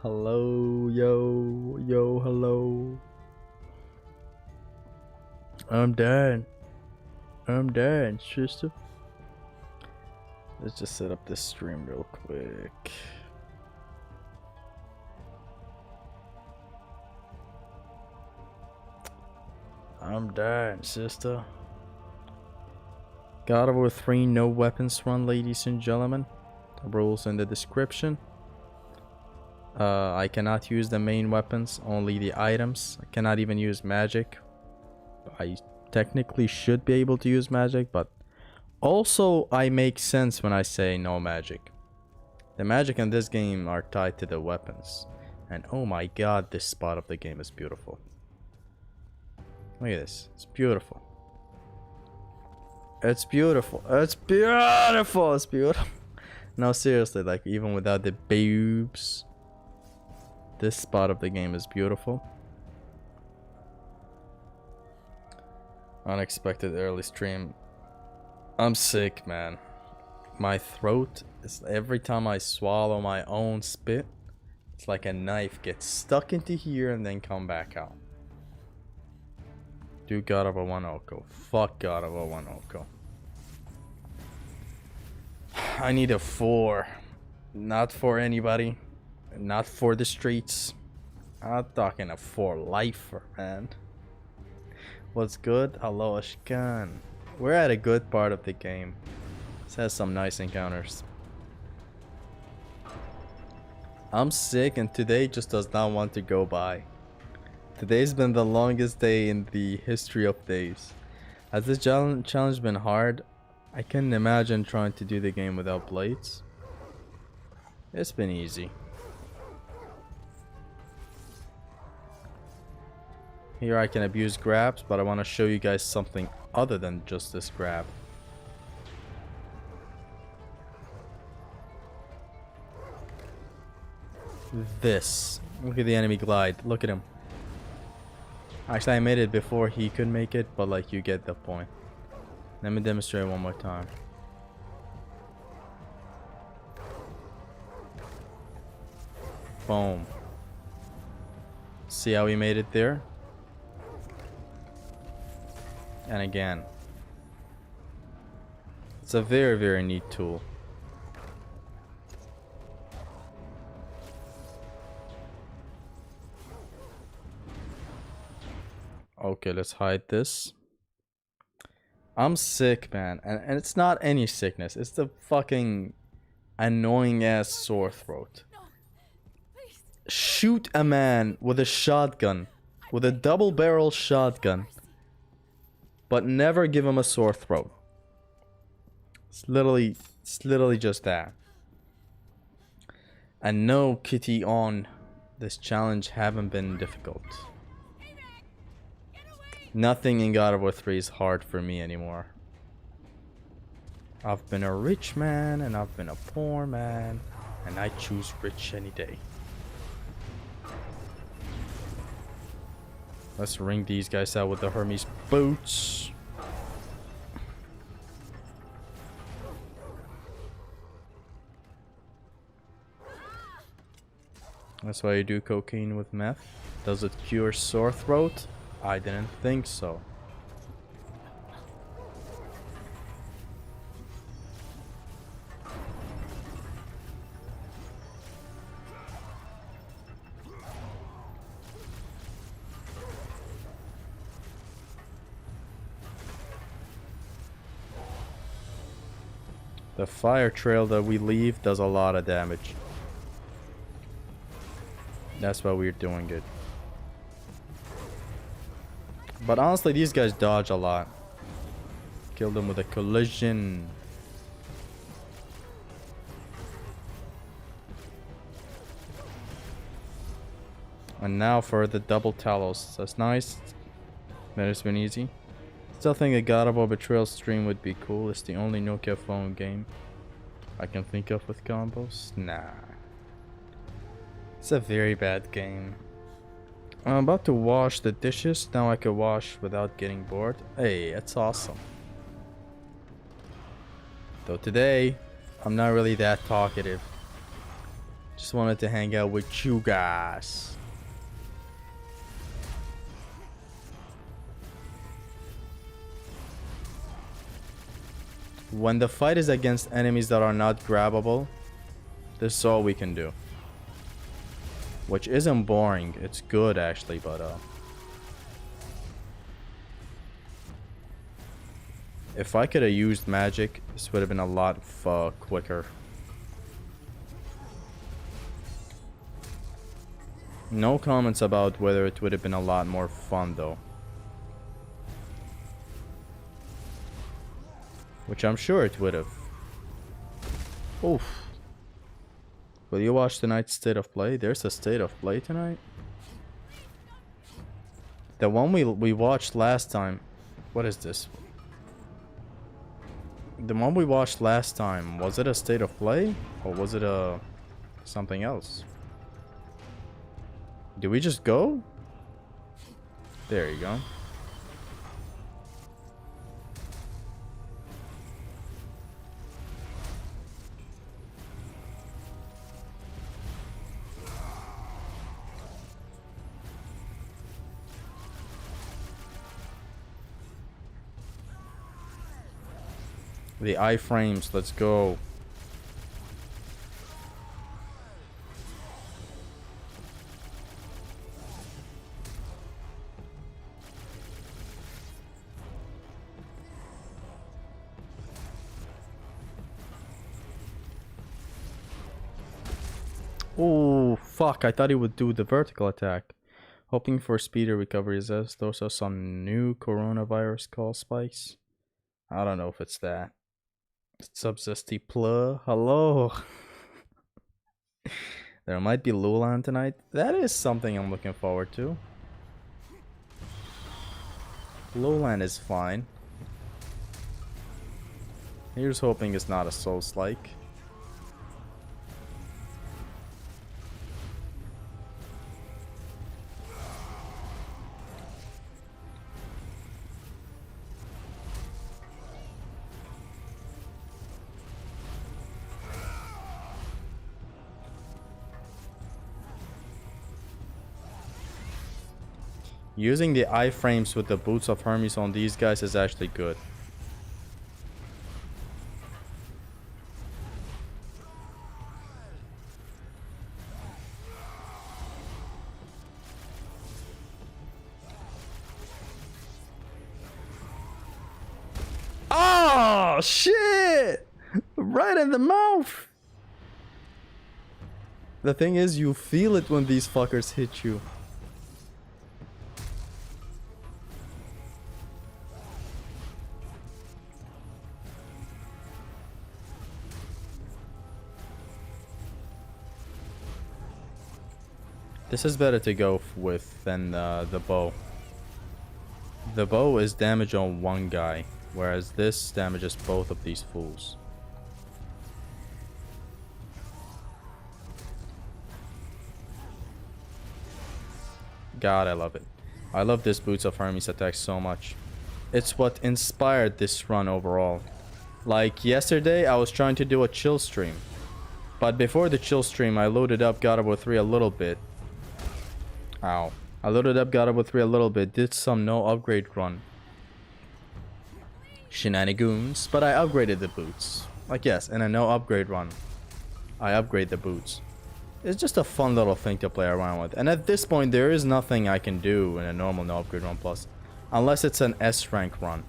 Hello, yo, hello. I'm dead. Sister. Let's just set up this stream real quick. I'm dead, sister. God of War 3 no weapons run, ladies and gentlemen. The rules in the description. I cannot use the main weapons, only the items. I cannot even use magic. I technically should be able to use magic, but also I make sense when I say no magic. The magic in this game are tied to the weapons. And oh my god, this spot of the game is beautiful. Look at this. It's beautiful. It's beautiful. It's beautiful. It's beautiful. No, seriously, like even without the boobs, this spot of the game is beautiful. Unexpected early stream. I'm sick, man. My throat is, every time I swallow my own spit, it's like a knife gets stuck into here and then come back out. Do God of War 1 Oko. Fuck God of War 1 Oko. I need a 4. Not for anybody. Not for the streets. I'm talking a 4 lifer, man. What's good? Hello, Ashkan. We're at a good part of the game. This has some nice encounters. I'm sick and today just does not want to go by. Today's been the longest day in the history of days. Has this challenge been hard? I couldn't imagine trying to do the game without blades. It's been easy. Here I can abuse grabs, but I want to show you guys something other than just this grab. This. Look at the enemy glide. Look at him. Actually, I made it before he could make it, but like, you get the point. Let me demonstrate one more time. Boom. See how he made it there? And again. It's a very, very neat tool. Okay, let's hide this. I'm sick, man. And it's not any sickness. It's the fucking annoying ass sore throat. Shoot a man with a shotgun. With a double barrel shotgun. But never give him a sore throat. It's literally just that. And no, kitty on. This challenge haven't been difficult. Nothing in God of War 3 is hard for me anymore. I've been a rich man and I've been a poor man. And I choose rich any day. Let's ring these guys out with the Hermes boots. That's why you do cocaine with meth. Does it cure sore throat? I didn't think so. The fire trail that we leave does a lot of damage. That's why we're doing it. But honestly, these guys dodge a lot. Kill them with a collision. And now for the double talos. That's nice. That has been easy. Still think a God of War Betrayal stream would be cool. It's the only Nokia phone game I can think of with combos. Nah. It's a very bad game. I'm about to wash the dishes. Now I can wash without getting bored. Hey, that's awesome. Though today, I'm not really that talkative. Just wanted to hang out with you guys. When the fight is against enemies that are not grabbable, this is all we can do. Which isn't boring. It's good actually, but if I could have used magic, this would have been a lot quicker. No comments about whether it would have been a lot more fun though. Which I'm sure it would have. Oof. Will you watch tonight's State of Play? There's a State of Play tonight? The one we watched last time. What is this? The one we watched last time, was it a State of Play? Or was it a something else? Did we just go? There you go. The iframes, let's go. Oh, fuck. I thought he would do the vertical attack. Hoping for speeder recovery. Is those are some new coronavirus call spikes? I don't know if it's that. Subzesty Plur. Hello. There might be Lulan tonight. That is something I'm looking forward to. Lulan is fine. Here's hoping it's not a Souls-like. Using the iframes with the Boots of Hermes on these guys is actually good. Oh, shit! Right in the mouth! The thing is, you feel it when these fuckers hit you. This is better to go with than the bow. The bow is damage on one guy, whereas this damages both of these fools. God, I love it. I love this Boots of Hermes attack so much. It's what inspired this run overall. Like yesterday, I was trying to do a chill stream. But before the chill stream, I loaded up God of War 3 a little bit. Ow. I loaded up God of War 3 a little bit, did some no upgrade run shenanigans, but I upgraded the boots. Like, yes, in a no upgrade run, I upgrade the boots. It's just a fun little thing to play around with. And at this point, there is nothing I can do in a normal no upgrade run plus, unless it's an S rank run.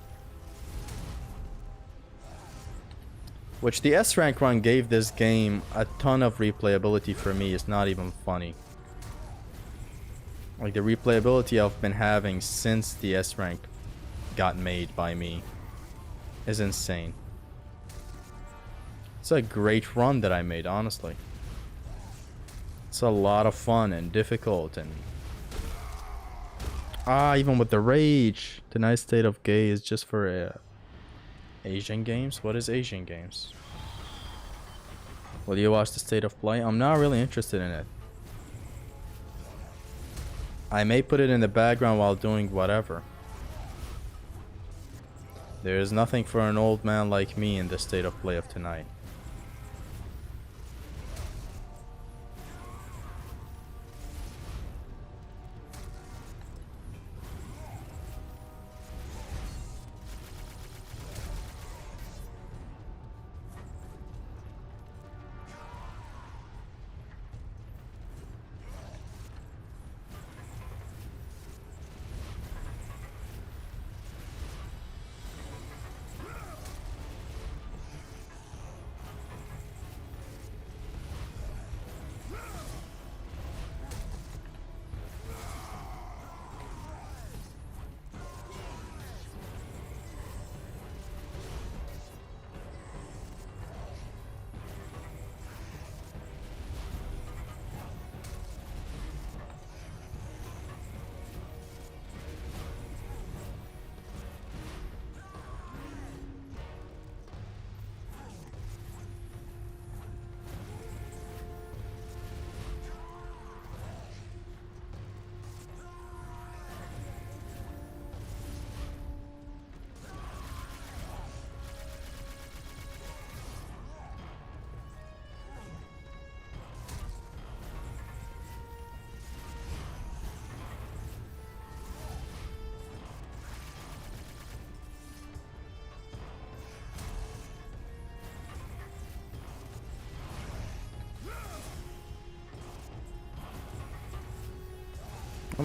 Which the S rank run gave this game a ton of replayability for me. It's not even funny. Like, the replayability I've been having since the S rank got made by me is insane. It's a great run that I made, honestly. It's a lot of fun and difficult, and even with the rage. Tonight's State of Gay is just for Asian games. What is Asian games? Will you watch the State of Play? I'm not really interested in it. I may put it in the background while doing whatever. There is nothing for an old man like me in the State of Play of tonight.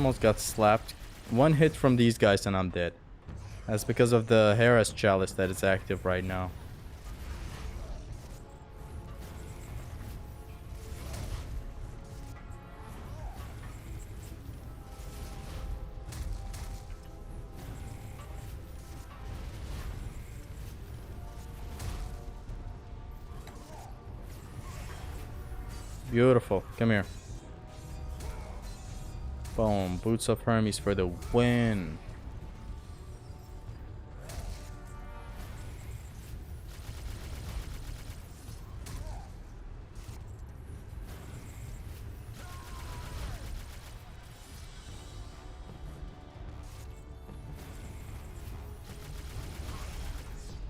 almost got slapped. One hit from these guys and I'm dead. That's because of the Hera's Chalice that is active right now. Beautiful. Come here. Boom. Boots of Hermes for the win.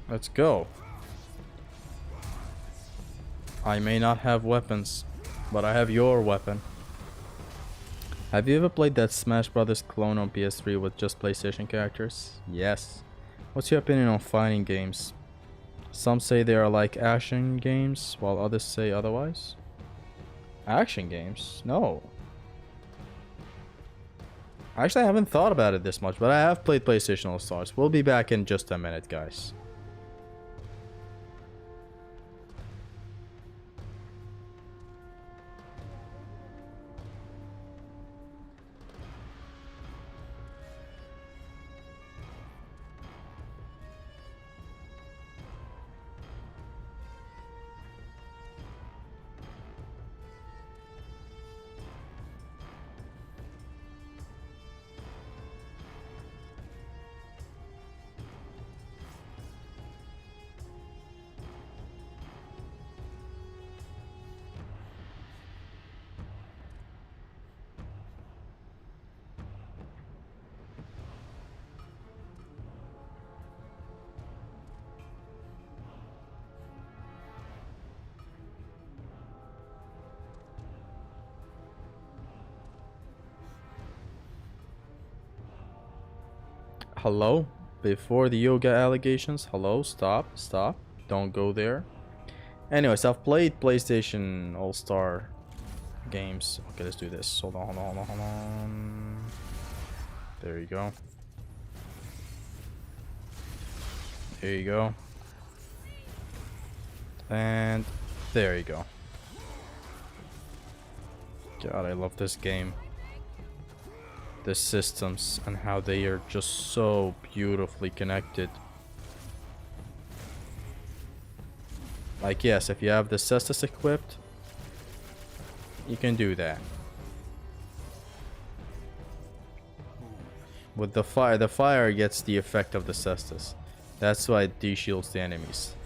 Let's go. I may not have weapons, but I have your weapon. Have you ever played that Smash Brothers clone on PS3 with just PlayStation characters? Yes. What's your opinion on fighting games? Some say they are like action games, while others say otherwise. Action games? No. Actually, I haven't thought about it this much, but I have played PlayStation All Stars. We'll be back in just a minute, guys. Hello? Before the yoga allegations? Hello? Stop. Stop. Don't go there. Anyways, I've played PlayStation All-Star games. Okay, let's do this. Hold on, hold on, hold on, hold on. There you go. There you go. And there you go. God, I love this game. The systems and how they are just so beautifully connected. Like, yes, if you have the Cestus equipped, you can do that. With the fire gets the effect of the Cestus. That's why it de-shields the enemies.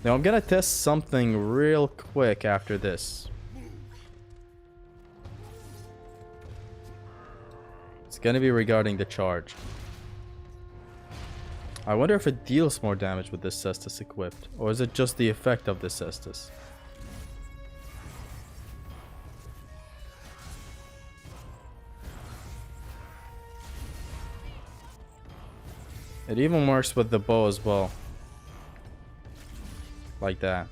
Now I'm gonna test something real quick after this. It's gonna be regarding the charge. I wonder if it deals more damage with this Cestus equipped, or is it just the effect of the Cestus? It even works with the bow as well. Like that.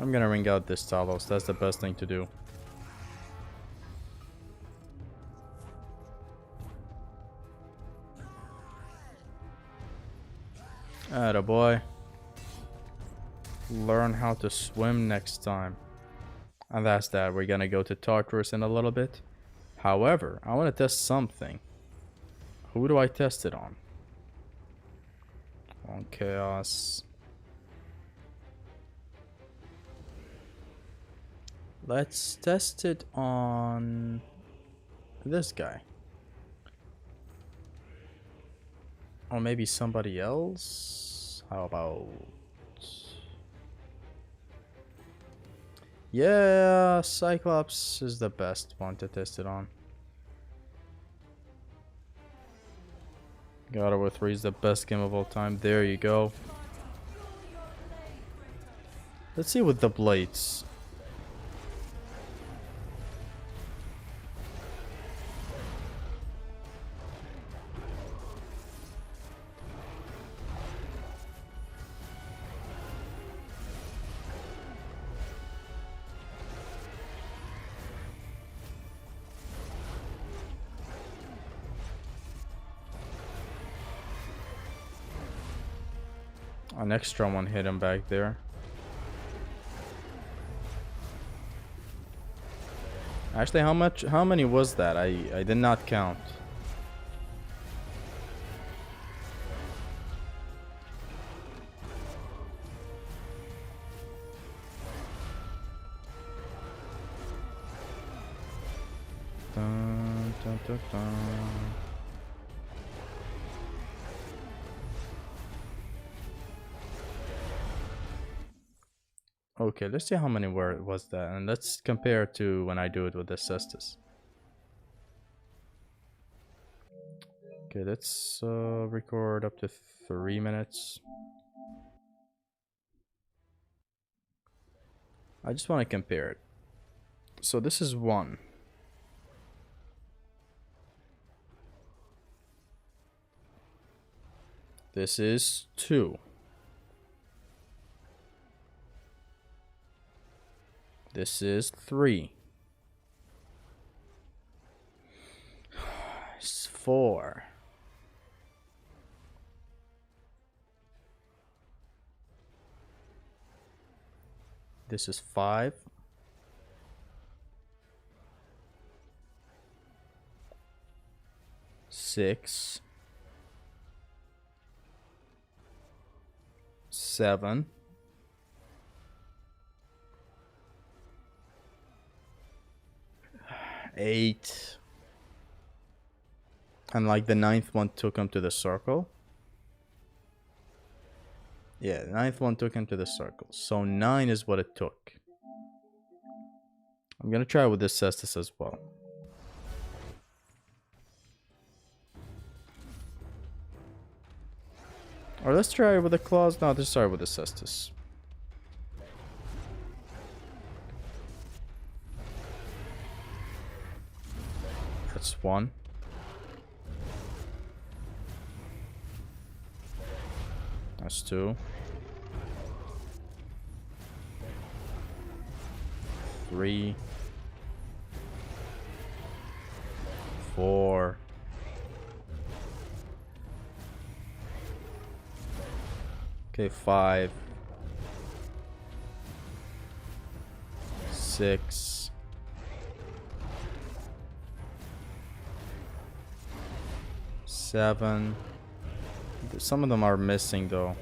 I'm gonna ring out this Talos. That's the best thing to do. Atta boy. Learn how to swim next time. And that's that. We're gonna go to Tartarus in a little bit. However, I want to test something. Who do I test it on? On Chaos. Let's test it on this guy. Or maybe somebody else? How about... Yeah, Cyclops is the best one to test it on. God of War 3 is the best game of all time. There you go. Let's see with the blades. An extra one hit him back there. Actually, how many was that? I did not count. Dun, dun, dun, dun. Okay, let's see how many was that, and let's compare to when I do it with the Cestus. Okay, let's record up to 3 minutes. I just want to compare it. So this is 1. This is 2. This is 3. It's 4. This is 5. 6. 7. 8. And like the 9th one took him to the circle. Yeah, the 9th one took him to the circle. So 9 is what it took. I'm gonna try with this Cestus as well. Or let's try with the claws. No, let's start with the Cestus. That's 1. That's 2. 3. 4. 5. 6. 7. Some of them are missing though.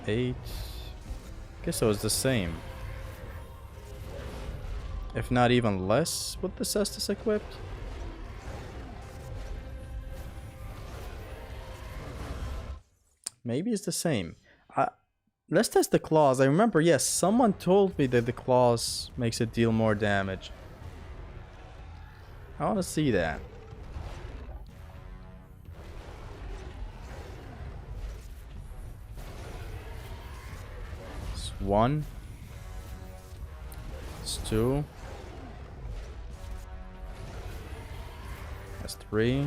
8. Guess it was the same. If not even less with the Cestus equipped. Maybe it's the same. Let's test the claws. I remember, yes, someone told me that the claws makes it deal more damage. I want to see that. It's 1. It's 2. That's 3.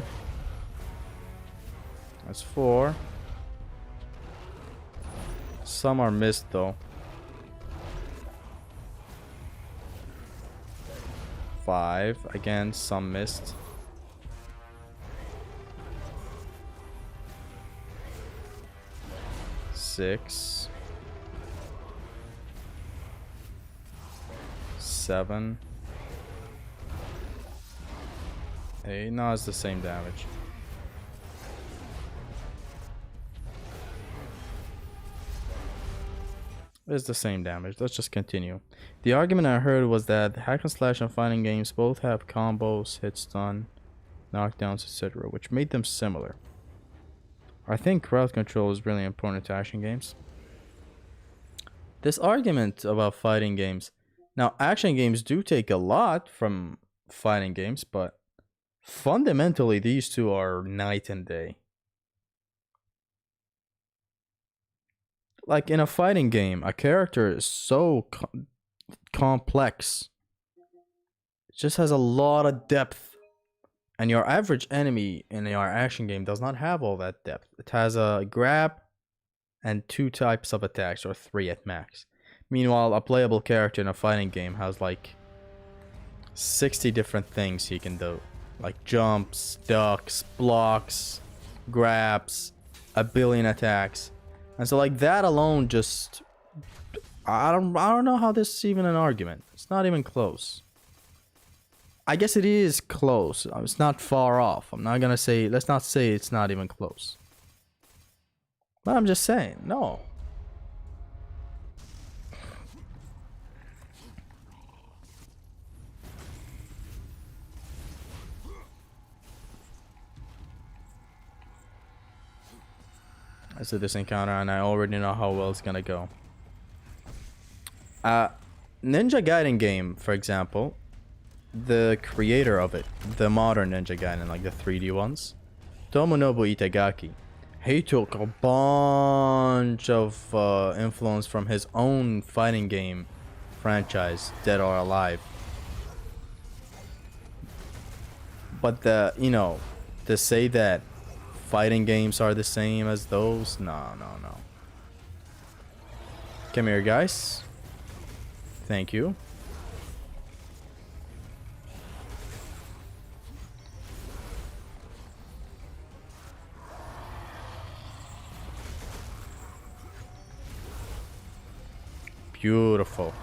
That's 4. Some are missed though. 5. Again, some missed. 6. 7. 8. No, it's the same damage. It's the same damage. Let's just continue. The argument I heard was that hack and slash and fighting games both have combos, hit stun, knockdowns, etc., which made them similar. I think crowd control is really important to action games. This argument about fighting games. Now, action games do take a lot from fighting games, but fundamentally these two are night and day. like in a fighting game, a character is so complex. It just has a lot of depth. And your average enemy in your action game does not have all that depth. It has a grab and 2 types of attacks, or 3 at max. Meanwhile, a playable character in a fighting game has like 60 different things he can do. Like jumps, ducks, blocks, grabs, a billion attacks. And so like that alone just... I don't know how this is even an argument. It's not even close. I guess it is close. It's not far off. I'm not gonna say... Let's not say it's not even close. But I'm just saying, no. I said this encounter and I already know how well it's gonna go. Ninja Gaiden game, for example, the creator of it, the modern Ninja Gaiden, like the 3D ones, Tomonobu Itagaki, he took a bunch of influence from his own fighting game franchise, Dead or Alive. But to say that fighting games are the same as those, no. Come here, guys. Thank you. Beautiful.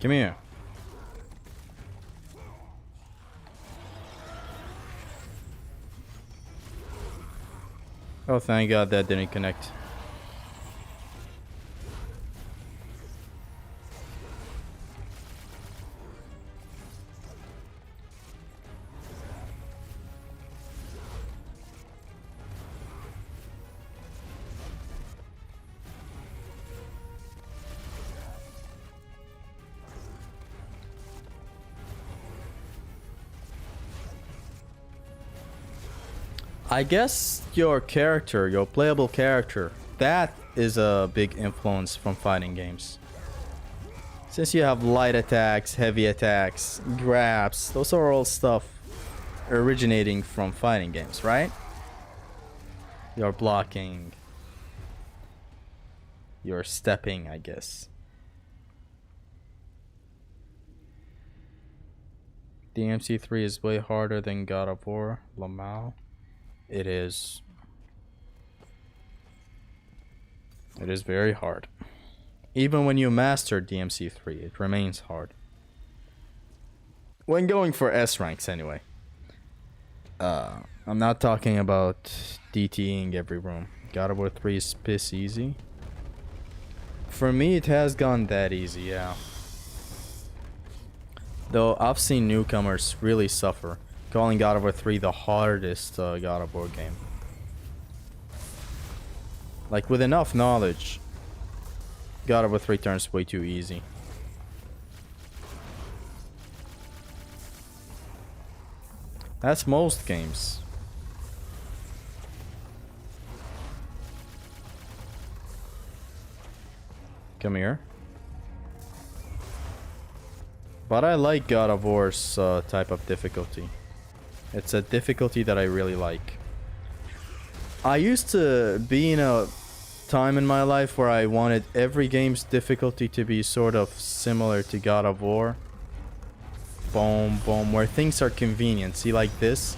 Come here. Oh, thank God that didn't connect. I guess your character, your playable character, that is a big influence from fighting games. Since you have light attacks, heavy attacks, grabs, those are all stuff originating from fighting games, right? You're blocking, you're stepping, I guess. DMC3 is way harder than God of War, Lamau. It is. It is very hard. Even when you master DMC3, it remains hard. When going for S ranks, anyway. I'm not talking about DTing every room. God of War 3 is piss easy. For me, it has gone that easy, yeah. Though I've seen newcomers really suffer, calling God of War 3 the hardest God of War game. Like, with enough knowledge, God of War 3 turns way too easy. That's most games. Come here. But I like God of War's type of difficulty. It's a difficulty that I really like. I used to be in a time in my life where I wanted every game's difficulty to be sort of similar to God of War. Boom, boom, where things are convenient. See, like this?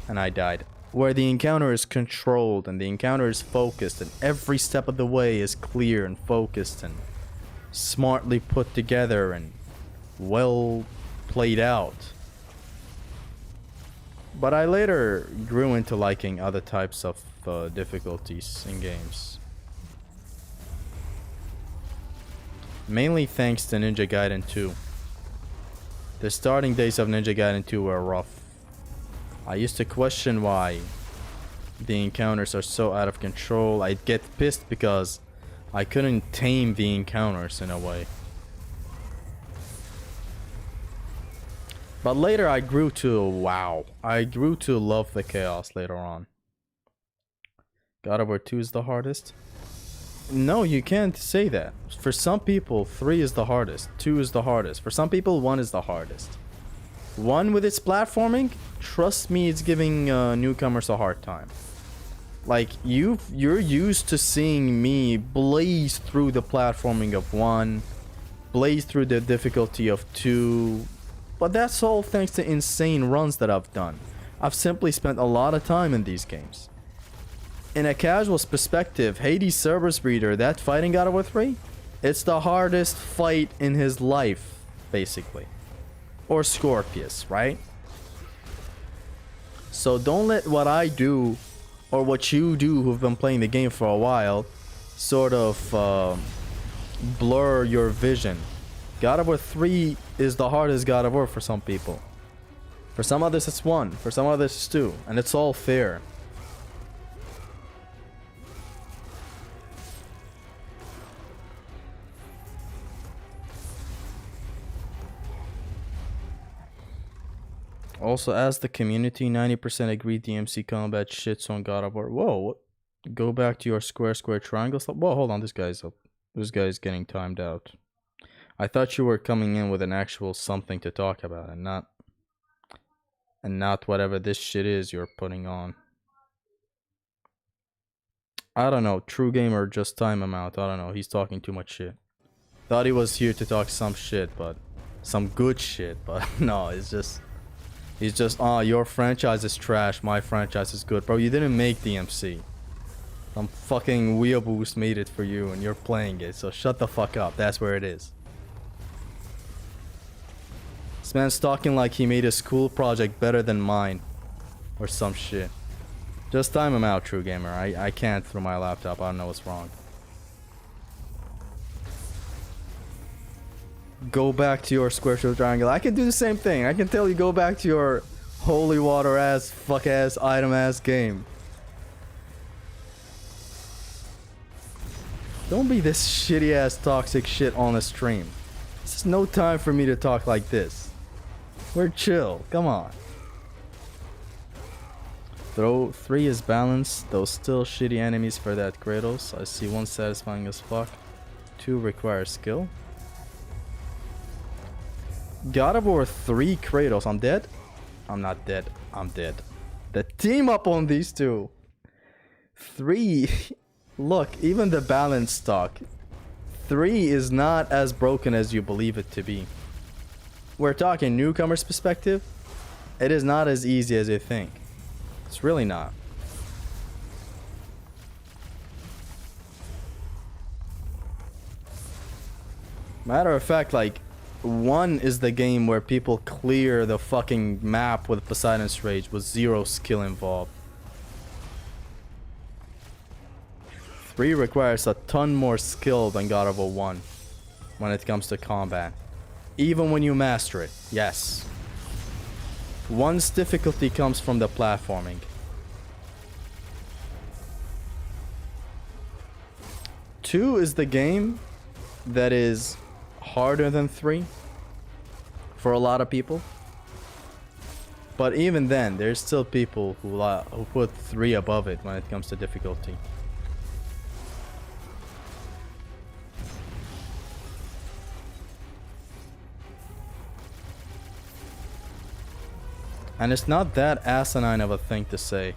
And I died. Where the encounter is controlled and the encounter is focused and every step of the way is clear and focused and smartly put together and well played out. But I later grew into liking other types of difficulties in games. Mainly thanks to Ninja Gaiden 2. The starting days of Ninja Gaiden 2 were rough. I used to question why the encounters are so out of control. I'd get pissed because I couldn't tame the encounters in a way. But later I grew to, I grew to love the chaos later on. God of War 2 is the hardest? No, you can't say that. For some people, 3 is the hardest, 2 is the hardest. For some people, 1 is the hardest. 1 with its platforming, trust me, it's giving newcomers a hard time. Like, you're used to seeing me blaze through the platforming of 1, blaze through the difficulty of 2, but that's all thanks to insane runs that I've done. I've simply spent a lot of time in these games. In a casual's perspective, Hades Cerberus Breeder, that fighting God of War 3, it's the hardest fight in his life, basically. Or Scorpius, right? So don't let what I do, or what you do who've been playing the game for a while, sort of blur your vision. God of War 3 is the hardest God of War for some people. For some others it's 1, for some others it's 2, and it's all fair. Also, as the community, 90% agree DMC combat shits on God of War. Whoa, what? Go back to your square triangle stuff. Whoa, hold on, this guy's up. This guy's getting timed out. I thought you were coming in with an actual something to talk about and not whatever this shit is you're putting on. I don't know, True Gamer, just time him out. I don't know, he's talking too much shit. Thought he was here to talk some shit, but some good shit, but no, it's just he's just, oh, your franchise is trash, my franchise is good. Bro, you didn't make DMC. Some fucking weeaboos made it for you and you're playing it, so shut the fuck up. That's where it is. This man's talking like he made a school project better than mine. Or some shit. Just time him out, True Gamer. I can't through my laptop. I don't know what's wrong. Go back to your square triangle. I can do the same thing. I can tell you go back to your holy water ass, fuck ass, item ass game. Don't be this shitty ass toxic shit on a stream. This is no time for me to talk like this. We're chill. Come on. Throw 3 is balanced, though still shitty enemies for that Kratos. I see 1 satisfying as fuck. 2 requires skill. God of War 3 Kratos. I'm dead? I'm not dead. I'm dead. The team up on these 2. 3. Look, even the balance stock. 3 is not as broken as you believe it to be. We're talking newcomer's perspective. It is not as easy as you think. It's really not. Matter of fact, like, 1 is the game where people clear the fucking map with Poseidon's Rage with 0 skill involved. 3 requires a ton more skill than God of War 1 when it comes to combat. Even when you master it, yes. 1's difficulty comes from the platforming. 2 is the game that is harder than 3 for a lot of people. But even then, there's still people who put 3 above it when it comes to difficulty. And it's not that asinine of a thing to say.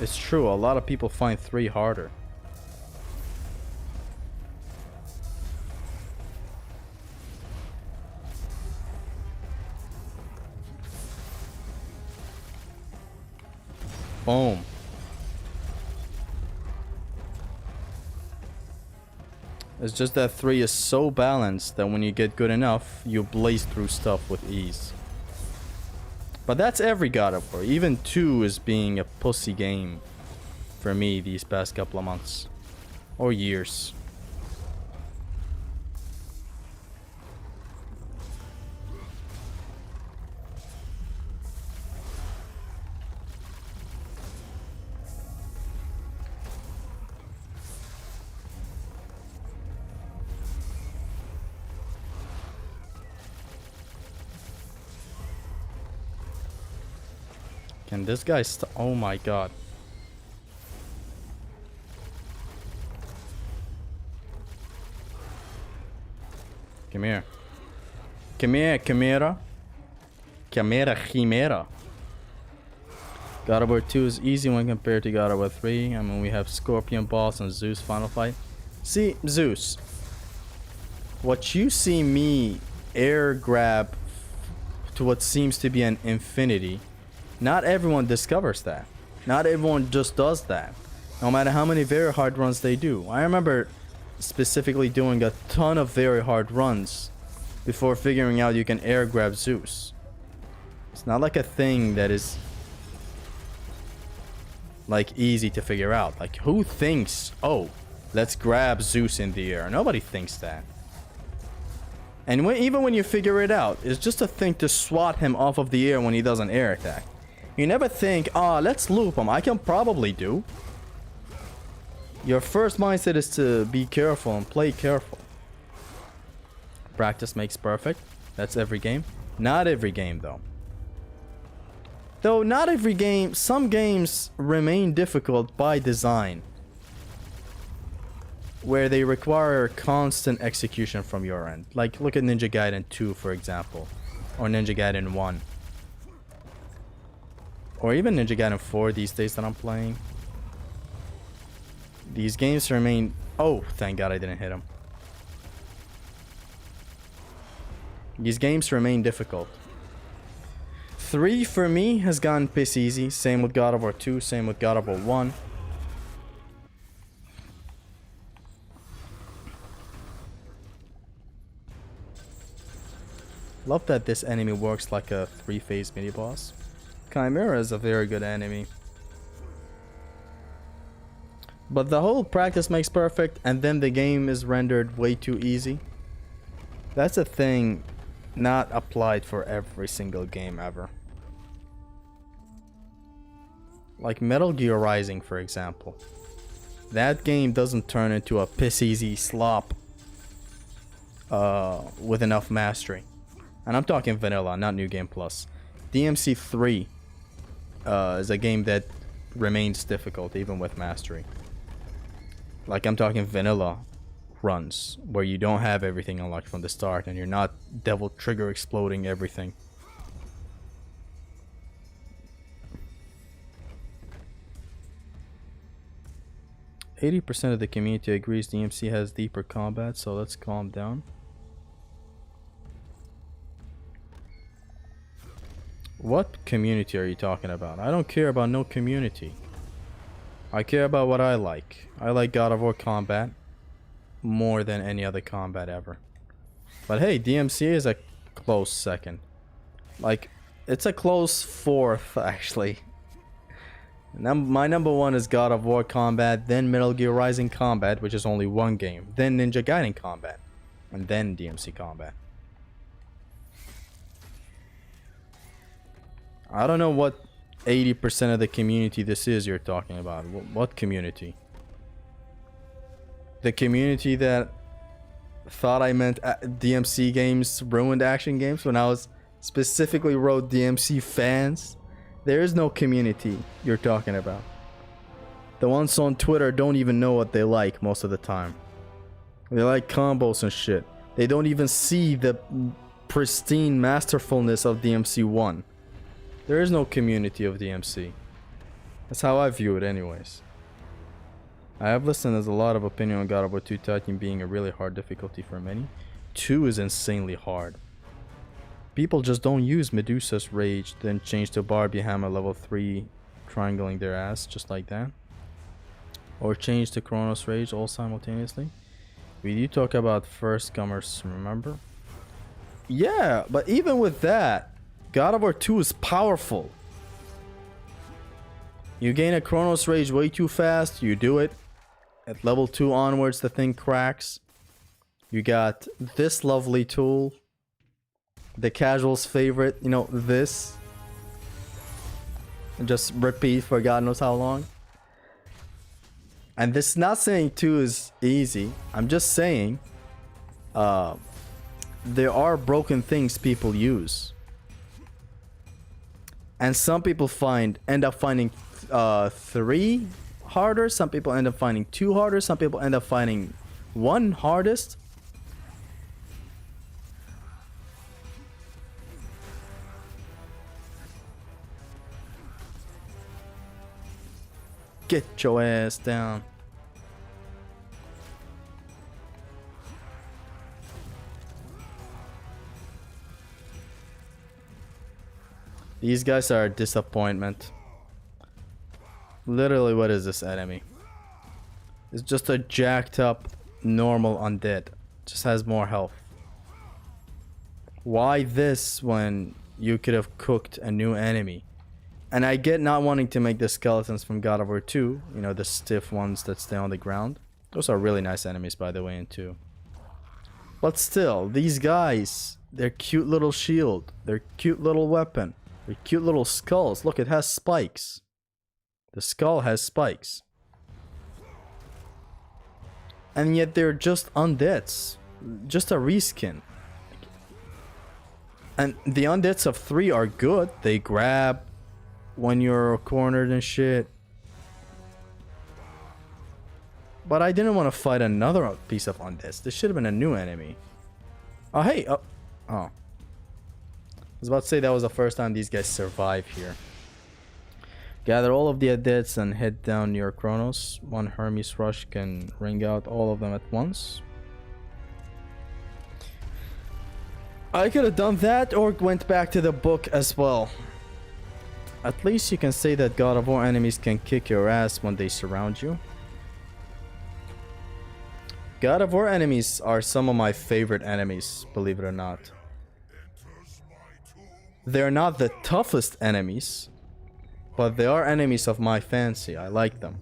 It's true, a lot of people find 3 harder. Boom. It's just that 3 is so balanced that when you get good enough, you blaze through stuff with ease. But that's every God of War. Even 2 is being a pussy game for me these past couple of months. Or years. Can this guy oh my god. Come here. Come here, Chimera. Chimera. God of War 2 is easy when compared to God of War 3. I mean, we have Scorpion Boss and Zeus Final Fight. See, Zeus. What you see me air grab to what seems to be an infinity, not everyone discovers that. Not everyone just does that. No matter how many very hard runs they do. I remember specifically doing a ton of very hard runs before figuring out you can air grab Zeus. It's not like a thing that is like easy to figure out. Like, who thinks, oh, let's grab Zeus in the air? Nobody thinks that. And even when you figure it out, it's just a thing to swat him off of the air when he does an air attack. You never think, let's loop him. I can probably do. Your first mindset is to be careful and play careful. Practice makes perfect. That's every game. Not every game, though. Though not every game, some games remain difficult by design, where they require constant execution from your end. Like, look at Ninja Gaiden 2, for example. Or Ninja Gaiden 1. Or even Ninja Gaiden 4 these days that I'm playing. These games remain... Oh, thank God I didn't hit him. These games remain difficult. 3 for me has gotten piss easy. Same with God of War 2, same with God of War 1. Love that this enemy works like a 3-phase mini-boss. Chimera is a very good enemy. But the whole practice makes perfect and then the game is rendered way too easy. That's a thing not applied for every single game ever. Like Metal Gear Rising, for example. That game doesn't turn into a piss easy slop with enough mastery. And I'm talking vanilla, not New Game Plus. DMC 3 is a game that remains difficult even with mastery. Like, I'm talking vanilla runs where you don't have everything unlocked from the start and you're not devil trigger exploding everything. %, of the community agrees DMC has deeper combat, so let's calm down. What community are you talking about? I don't care about no community. I care about what I like. I like God of War combat more than any other combat ever. But hey, DMC is a close second. Like, it's a close fourth, actually. My number 1 is God of War combat, then Metal Gear Rising combat, which is only one game, then Ninja Gaiden combat, and then DMC combat. I don't know what 80% of the community this is you're talking about. What community? The community that thought I meant DMC games ruined action games when I was specifically wrote DMC fans? There is no community you're talking about. The ones on Twitter don't even know what they like most of the time. They like combos and shit. They don't even see the pristine masterfulness of DMC 1. There is no community of DMC. That's how I view it anyways. I have listened as a lot of opinion on God of War 2 Titan being a really hard difficulty for many. 2 is insanely hard. People just don't use Medusa's Rage, then change to Barbie Hammer level 3, triangling their ass just like that. Or change to Chronos Rage all simultaneously. We do talk about first comers, remember? Yeah, but even with that, God of War 2 is powerful. You gain a Chronos Rage way too fast, you do it. At level 2 onwards, the thing cracks. You got this lovely tool. The casual's favorite, you know, this. And just repeat for God knows how long. And this is not saying 2 is easy. I'm just saying there are broken things people use. And some people end up finding 3 harder. Some people end up finding 2 harder. Some people end up finding 1 hardest. Get your ass down. These guys are a disappointment. Literally, what is this enemy? It's just a jacked up normal undead. Just has more health. Why this when you could have cooked a new enemy? And I get not wanting to make the skeletons from God of War 2. You know, the stiff ones that stay on the ground. Those are really nice enemies, by the way, in 2. But still, these guys, their cute little shield, their cute little weapon, their cute little skulls. Look, it has spikes. The skull has spikes. And yet they're just undeads. Just a reskin. And the undeads of 3 are good. They grab when you're cornered and shit. But I didn't want to fight another piece of undeads. This should have been a new enemy. Oh, hey. Oh. I was about to say that was the first time these guys survive here. Gather all of the undeads and head down near Chronos. One Hermes rush can ring out all of them at once. I could have done that or went back to the book as well. At least you can say that God of War enemies can kick your ass when they surround you. God of War enemies are some of my favorite enemies, believe it or not. They're not the toughest enemies, but they are enemies of my fancy. I like them.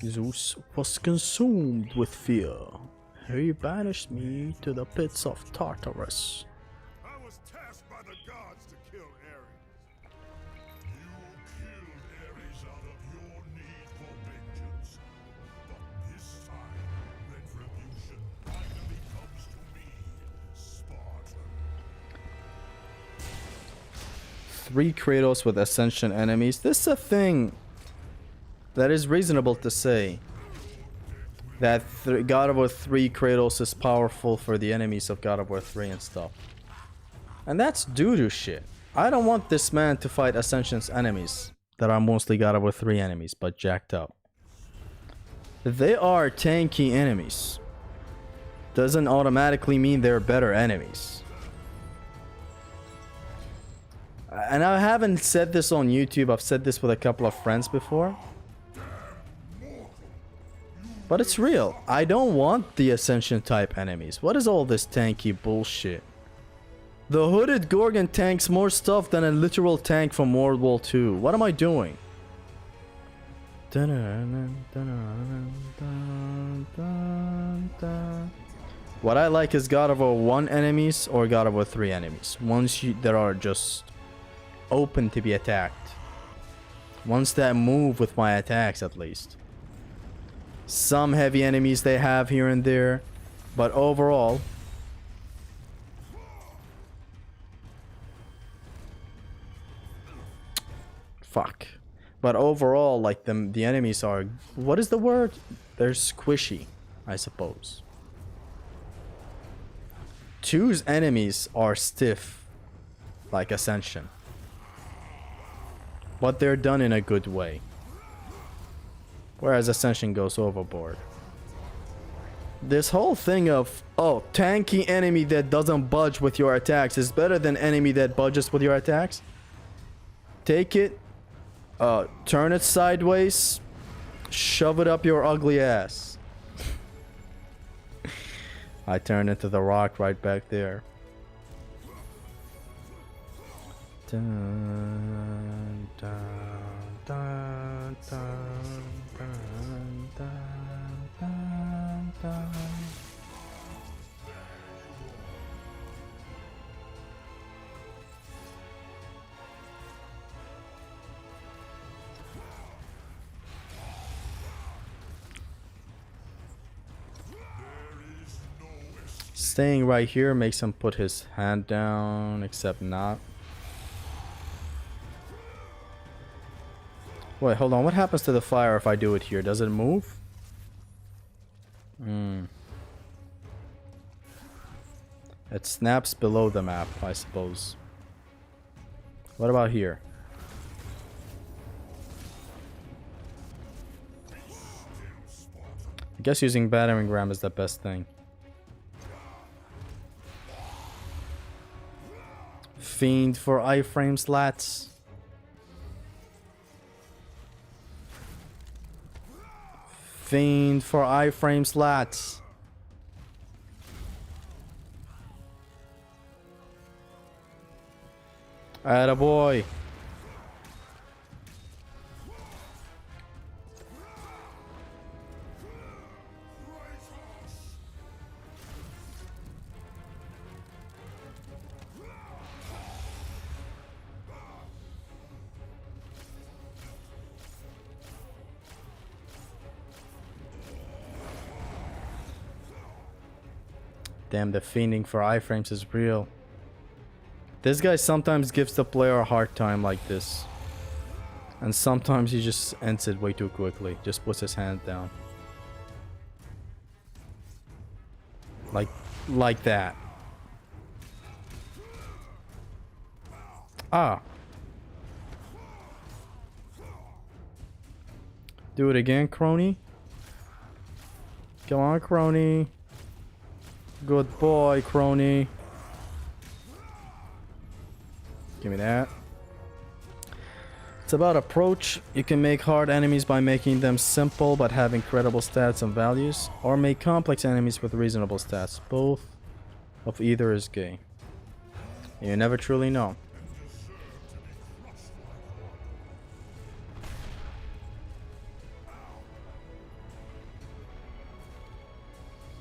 Zeus was consumed with fear. He banished me to the pits of Tartarus. I was tasked by the gods to kill Ares. You killed Ares out of your need for vengeance. But this time, retribution finally comes to me, Spartan. 3 Kratos with Ascension enemies. This is a thing that is reasonable to say. That God of War 3 Kratos is powerful for the enemies of God of War 3 and stuff. And that's doo-doo shit. I don't want this man to fight Ascension's enemies that are mostly God of War 3 enemies, but jacked up. They are tanky enemies. Doesn't automatically mean they're better enemies. And I haven't said this on YouTube, I've said this with a couple of friends before. But it's real. I don't want the Ascension type enemies. What is all this tanky bullshit? The hooded Gorgon tanks more stuff than a literal tank from World War II. What am I doing? What I like is God of War 1 enemies or God of War 3 enemies. Ones that are just open to be attacked. Ones that move with my attacks at least. Some heavy enemies they have here and there, but overall, fuck. But overall, like the enemies are, what is the word? They're squishy, I suppose. 2's enemies are stiff, like Ascension. But they're done in a good way. Whereas Ascension goes overboard. This whole thing of, oh, tanky enemy that doesn't budge with your attacks is better than enemy that budges with your attacks. Take it, turn it sideways, shove it up your ugly ass. I turned into the rock right back there. Dun, dun, dun, dun, dun, dun, dun, dun. Staying right here makes him put his hand down, except not. Wait, hold on. What happens to the fire if I do it here? Does it move? It snaps below the map, I suppose. What about here? I guess using battering ram is the best thing. Fiend for iframe slats. Fiend for iframe slats. Attaboy. Damn, the fiending for iframes is real. This guy sometimes gives the player a hard time like this. And sometimes he just ends it way too quickly. Just puts his hand down. Like that. Ah. Do it again, crony. Come on, crony. Good boy, crony. Give me that. It's about approach. You can make hard enemies by making them simple but have incredible stats and values, or make complex enemies with reasonable stats. Both of either is gay. You never truly know.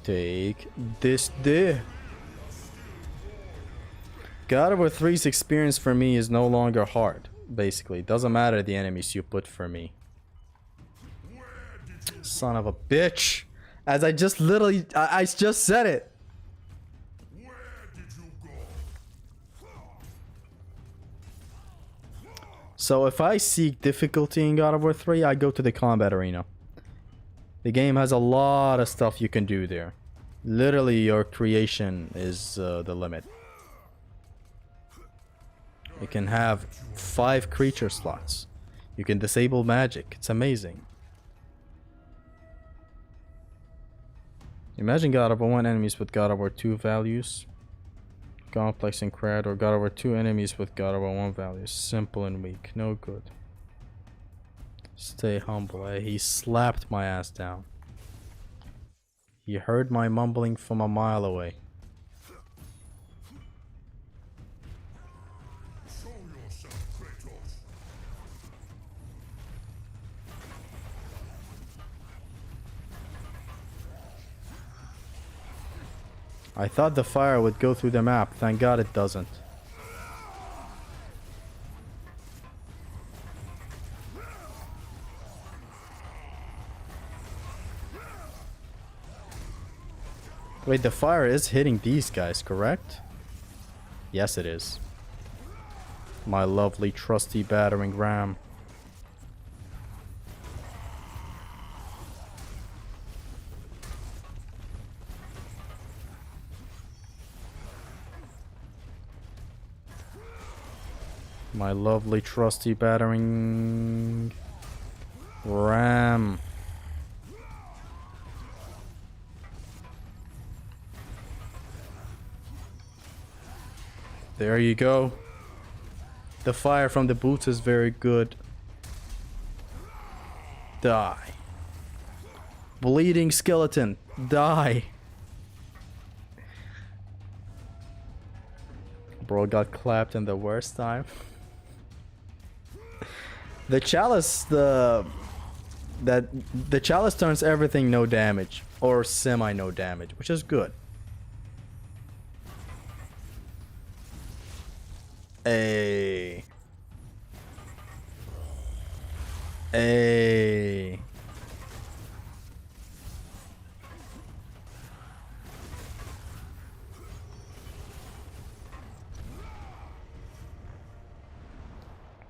Take this there. God of War 3's experience for me is no longer hard. Basically, it doesn't matter the enemies you put for me. Son of a bitch! As I just literally, I just said it. Where did you go? So if I seek difficulty in God of War 3, I go to the combat arena. The game has a lot of stuff you can do there. Literally, your creation is the limit. You can have 5 creature slots. You can disable magic. It's amazing. Imagine God of War 1 enemies with God of War 2 values. Complex and crowd, or God of War 2 enemies with God of War 1 values. Simple and weak. No good. Stay humble. He slapped my ass down. He heard my mumbling from a mile away. Show yourself, Kratos. I thought the fire would go through the map. Thank God it doesn't. Wait, the fire is hitting these guys, correct? Yes, it is. My lovely trusty battering ram. My lovely trusty battering ram. There you go. The fire from the boots is very good. Die. Bleeding skeleton. Die. Bro got clapped in the worst time. The chalice, the chalice turns everything no damage or semi no damage, which is good. Hey. Hey.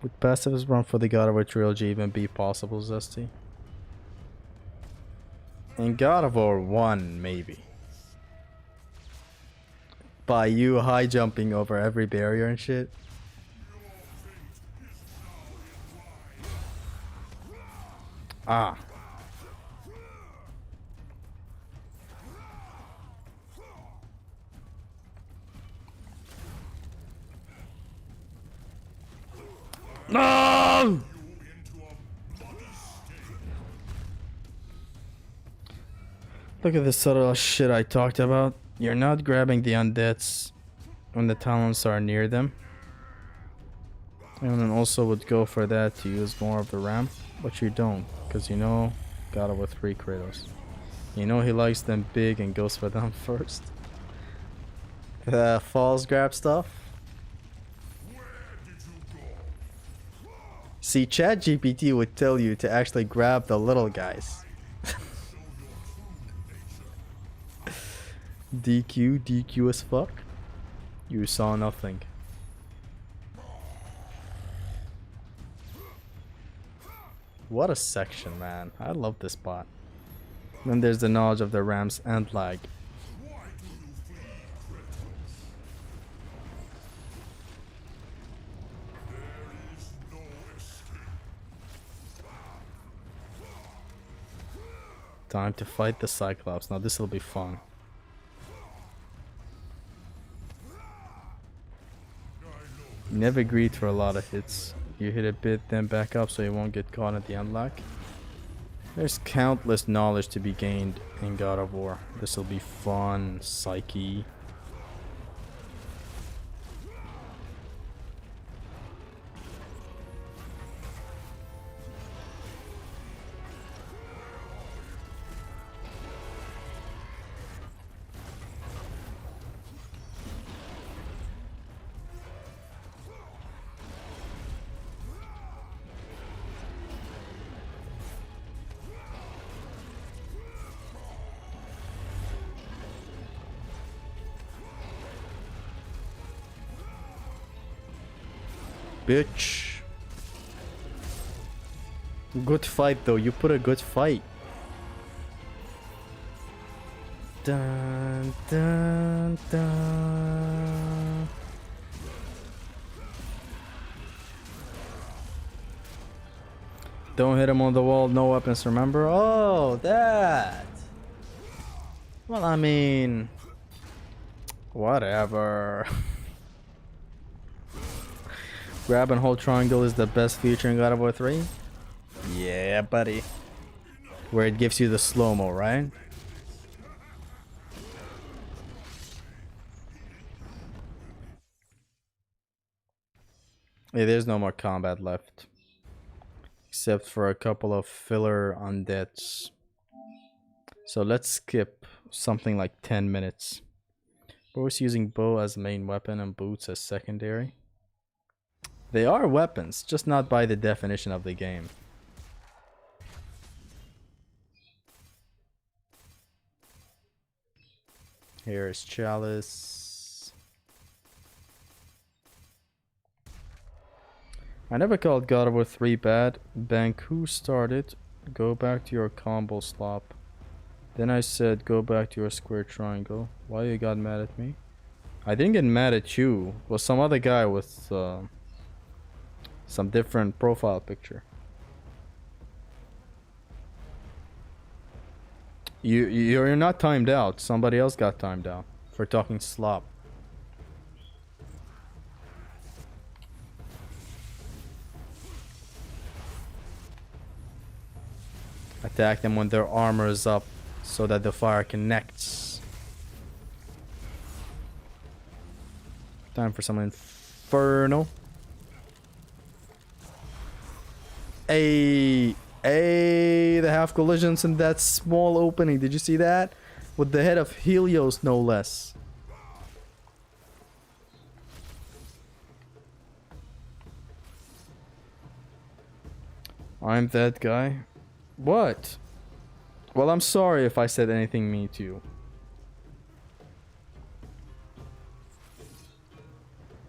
Would passives run for the God of War trilogy even be possible, Zesty? In God of War 1, maybe. By you high jumping over every barrier and shit. Ah. No! Look at this subtle shit I talked about. You're not grabbing the undeads when the talents are near them. And then also would go for that to use more of the ramp, but you don't, because you know God of War 3 Kratos. You know he likes them big and goes for them first. The falls grab stuff. See, ChatGPT would tell you to actually grab the little guys. DQ as fuck. You saw nothing. What a section, man. I love this spot. Then there's the knowledge of the ramps and lag. Time to fight the Cyclops. Now this will be fun. You never greed for a lot of hits. You hit a bit, then back up so you won't get caught at the unlock. There's countless knowledge to be gained in God of War. This will be fun, Psyche. Bitch. Good fight though, you put a good fight. Dun, dun, dun. Don't hit him on the wall, no weapons, remember? Oh, that. Well, I mean, whatever. Grab and hold triangle is the best feature in God of War 3? Yeah, buddy. Where it gives you the slow-mo, right? Yeah, there's no more combat left. Except for a couple of filler undeads. So let's skip something like 10 minutes. Bo's using bow as main weapon and boots as secondary. They are weapons, just not by the definition of the game. Here is Chalice. I never called God of War 3 bad. Banku started. Go back to your combo slop. Then I said go back to your square triangle. Why you got mad at me? I didn't get mad at you. It was some other guy with Some different profile picture. You're not timed out. Somebody else got timed out for talking slop. Attack them when their armor is up so that the fire connects. Time for some inferno. Hey, the half collisions in that small opening. Did you see that? With the head of Helios, no less. I'm that guy. What? Well, I'm sorry if I said anything mean to you.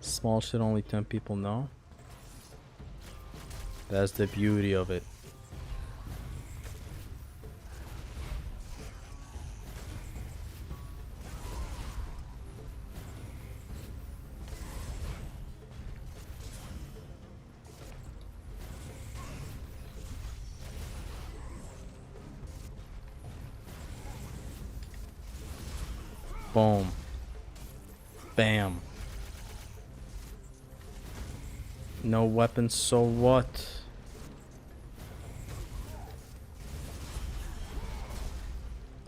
Small shit only 10 people know. That's the beauty of it. Boom. Bam. No weapons, so what?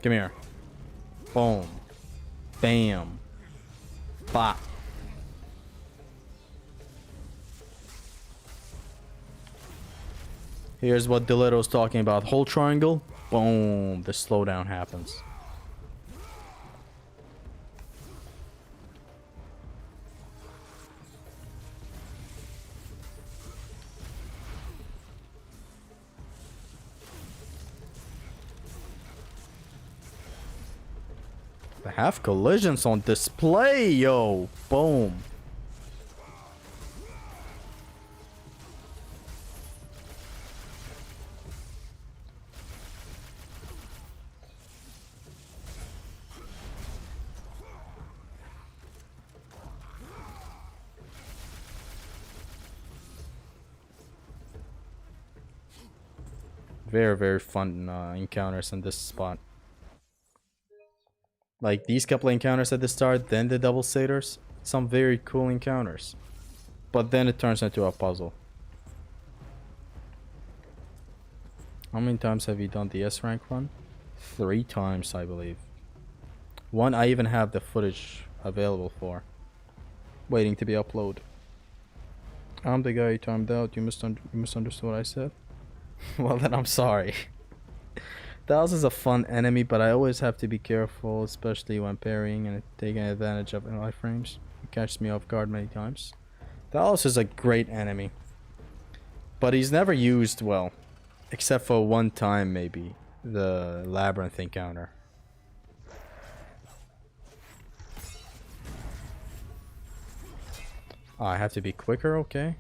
Come here. Boom. Bam. Bop. Here's what Deleto's talking about. Whole triangle. Boom. The slowdown happens. The half collisions on display, yo. Boom. Very, very fun encounters in this spot. Like these couple encounters at the start, then the double satyrs. Some very cool encounters. But then it turns into a puzzle. How many times have you done the S rank run? 3 times, I believe. One I even have the footage available for. Waiting to be uploaded. I'm the guy you timed out. You misunderstood what I said? Well then I'm sorry. Thals is a fun enemy, but I always have to be careful, especially when parrying and taking advantage of iframes. It catches me off guard many times. Thals is a great enemy, but he's never used well, except for one time maybe, the labyrinth encounter. Oh, I have to be quicker, okay.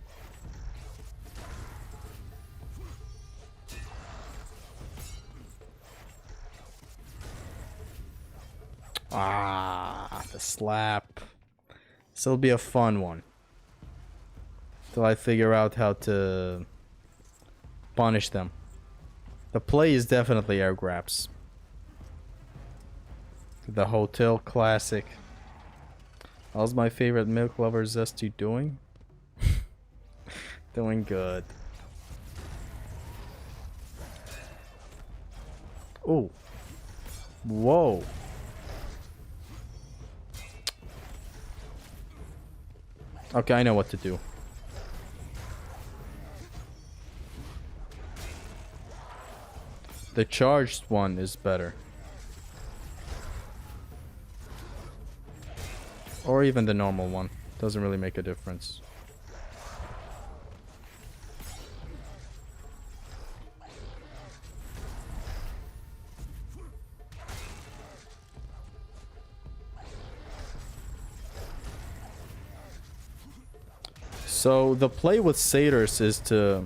Ah, the slap. This'll be a fun one. Till I figure out how to punish them. The play is definitely air grabs. The hotel classic. How's my favorite milk lover Zesty doing? Doing good. Oh. Whoa. Okay, I know what to do. The charged one is better. Or even the normal one. Doesn't really make a difference. So the play with satyrs is to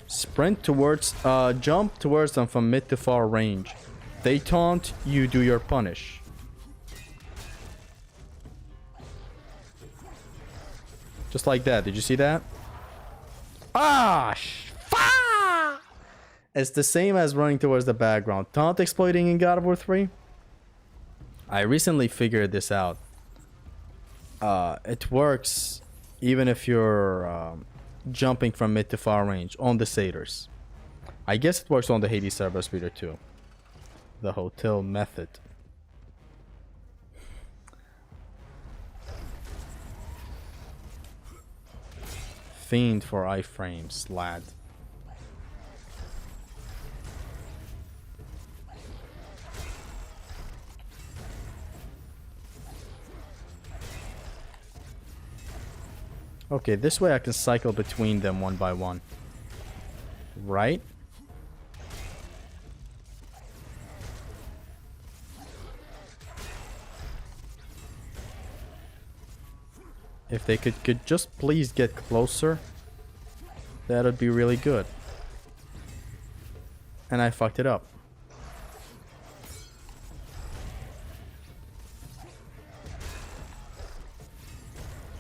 sprint towards, jump towards them from mid to far range. They taunt, you do your punish. Just like that. Did you see that? Ah, it's the same as running towards the background. Taunt exploiting in God of War 3. I recently figured this out. It works even if you're jumping from mid to far range on the satyrs. I guess it works on the Hades Servo Speeder too. The hotel method. Fiend for iframes, lad. Okay, this way I can cycle between them one by one. Right? If they could just please get closer, that would be really good. And I fucked it up.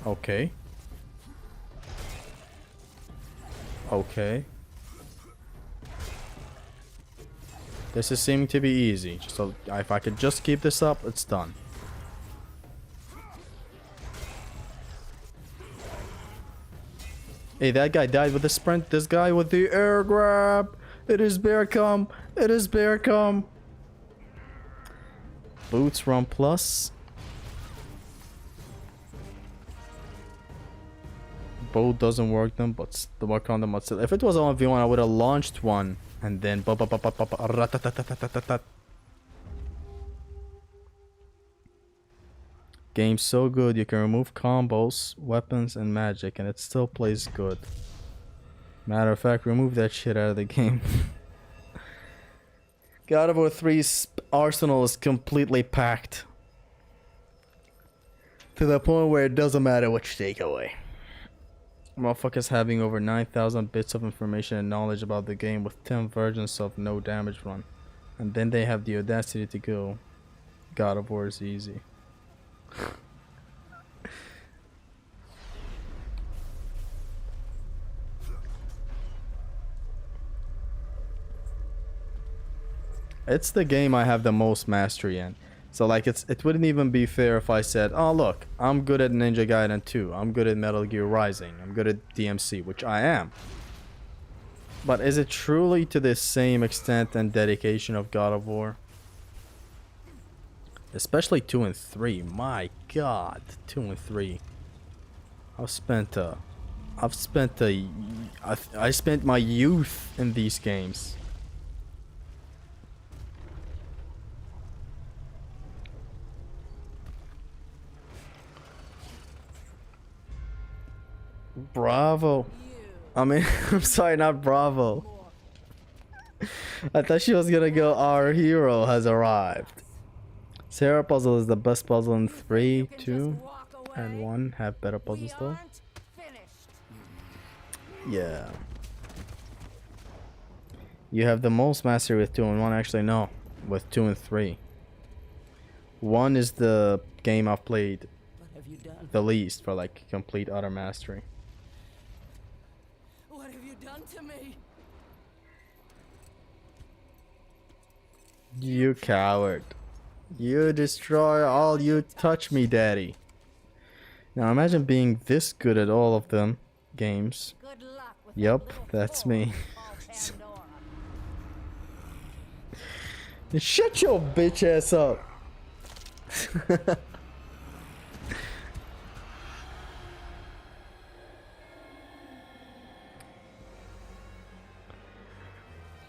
Okay. Okay. This is seeming to be easy. So if I could just keep this up, it's done. Hey, that guy died with the sprint. This guy with the air grab. It is bear come. It is bear come. Boots run plus. Bow doesn't work them, but the work on them. But still, if it was on V1, I would have launched one and then Game's so good, you can remove combos, weapons, and magic, and it still plays good. Matter of fact, remove that shit out of the game. God of War 3's arsenal is completely packed. To the point where it doesn't matter what you take away. Motherfuckers having over 9,000 bits of information and knowledge about the game with 10 versions of no damage run. And then they have the audacity to go, God of War is easy. It's the game I have the most mastery in. So like it wouldn't even be fair if I said, oh look, I'm good at Ninja Gaiden 2, I'm good at Metal Gear Rising, I'm good at DMC, which I am. But is it truly to the same extent and dedication of God of War? Especially 2 and 3. My god, 2 and 3. I spent my youth in these games. Bravo. I mean, I'm sorry, not bravo. I thought she was gonna go, our hero has arrived. Sarah puzzle is the best puzzle in 3, 2, and 1 have better puzzles though. Yeah. You have the most mastery with 2 and 1. Actually, no. With 2 and 3. 1 is the game I've played the least for like complete utter mastery. What have you done to me? You coward. You destroy all you touch me, daddy. Now imagine being this good at all of them games. Good luck with Yup, that's me. Shut your bitch ass up.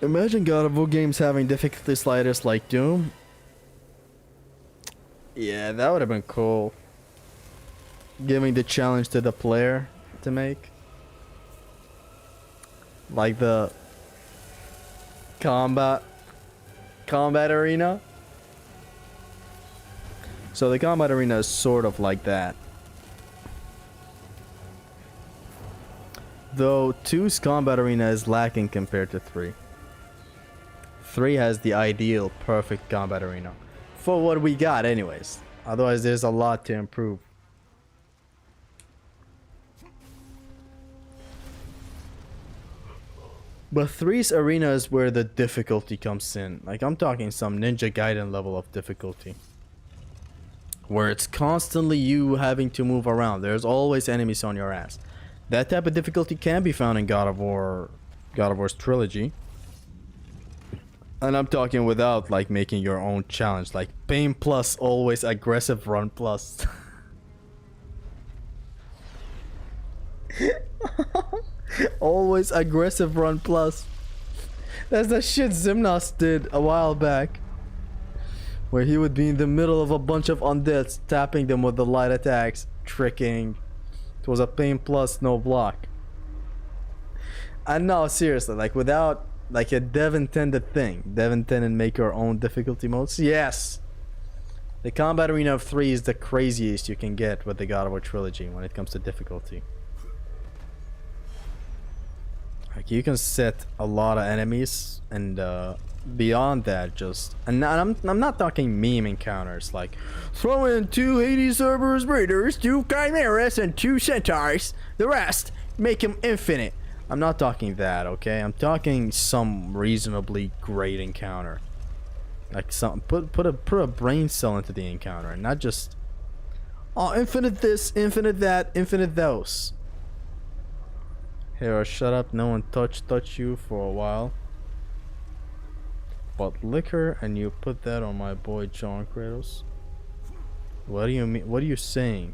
Imagine God of War games having difficulty sliders like Doom. Yeah, that would have been cool. Giving the challenge to the player to make. Like the combat arena. So the combat arena is sort of like that. Though 2's combat arena is lacking compared to 3. 3 has the ideal, perfect combat arena. For what we got anyways. Otherwise there's a lot to improve. But 3's arena is where the difficulty comes in. Like, I'm talking some Ninja Gaiden level of difficulty, where it's constantly you having to move around. There's always enemies on your ass. That type of difficulty can be found in God of War's trilogy. And I'm talking without like making your own challenge, like pain plus, always aggressive run plus. Always aggressive run plus. That's the shit Zimnos did a while back, where he would be in the middle of a bunch of undeads, tapping them with the light attacks, tricking. It was a pain plus, no block. And no, seriously, like without like a dev intended thing, dev intended make your own difficulty modes. Yes, the combat arena of 3 is the craziest you can get with the God of War trilogy when it comes to difficulty. Like you can set a lot of enemies, and beyond that, just and I'm not talking meme encounters like throw in 2 Hades Cerberus Raiders, 2 Chimeras, and 2 Centaurs. The rest make them infinite. I'm not talking that, okay? I'm talking some reasonably great encounter. Like some put a brain cell into the encounter, and not just oh infinite this, infinite that, infinite those. Hero, shut up! No one touch you for a while. But liquor, and you put that on my boy John Kratos. What do you mean? What are you saying?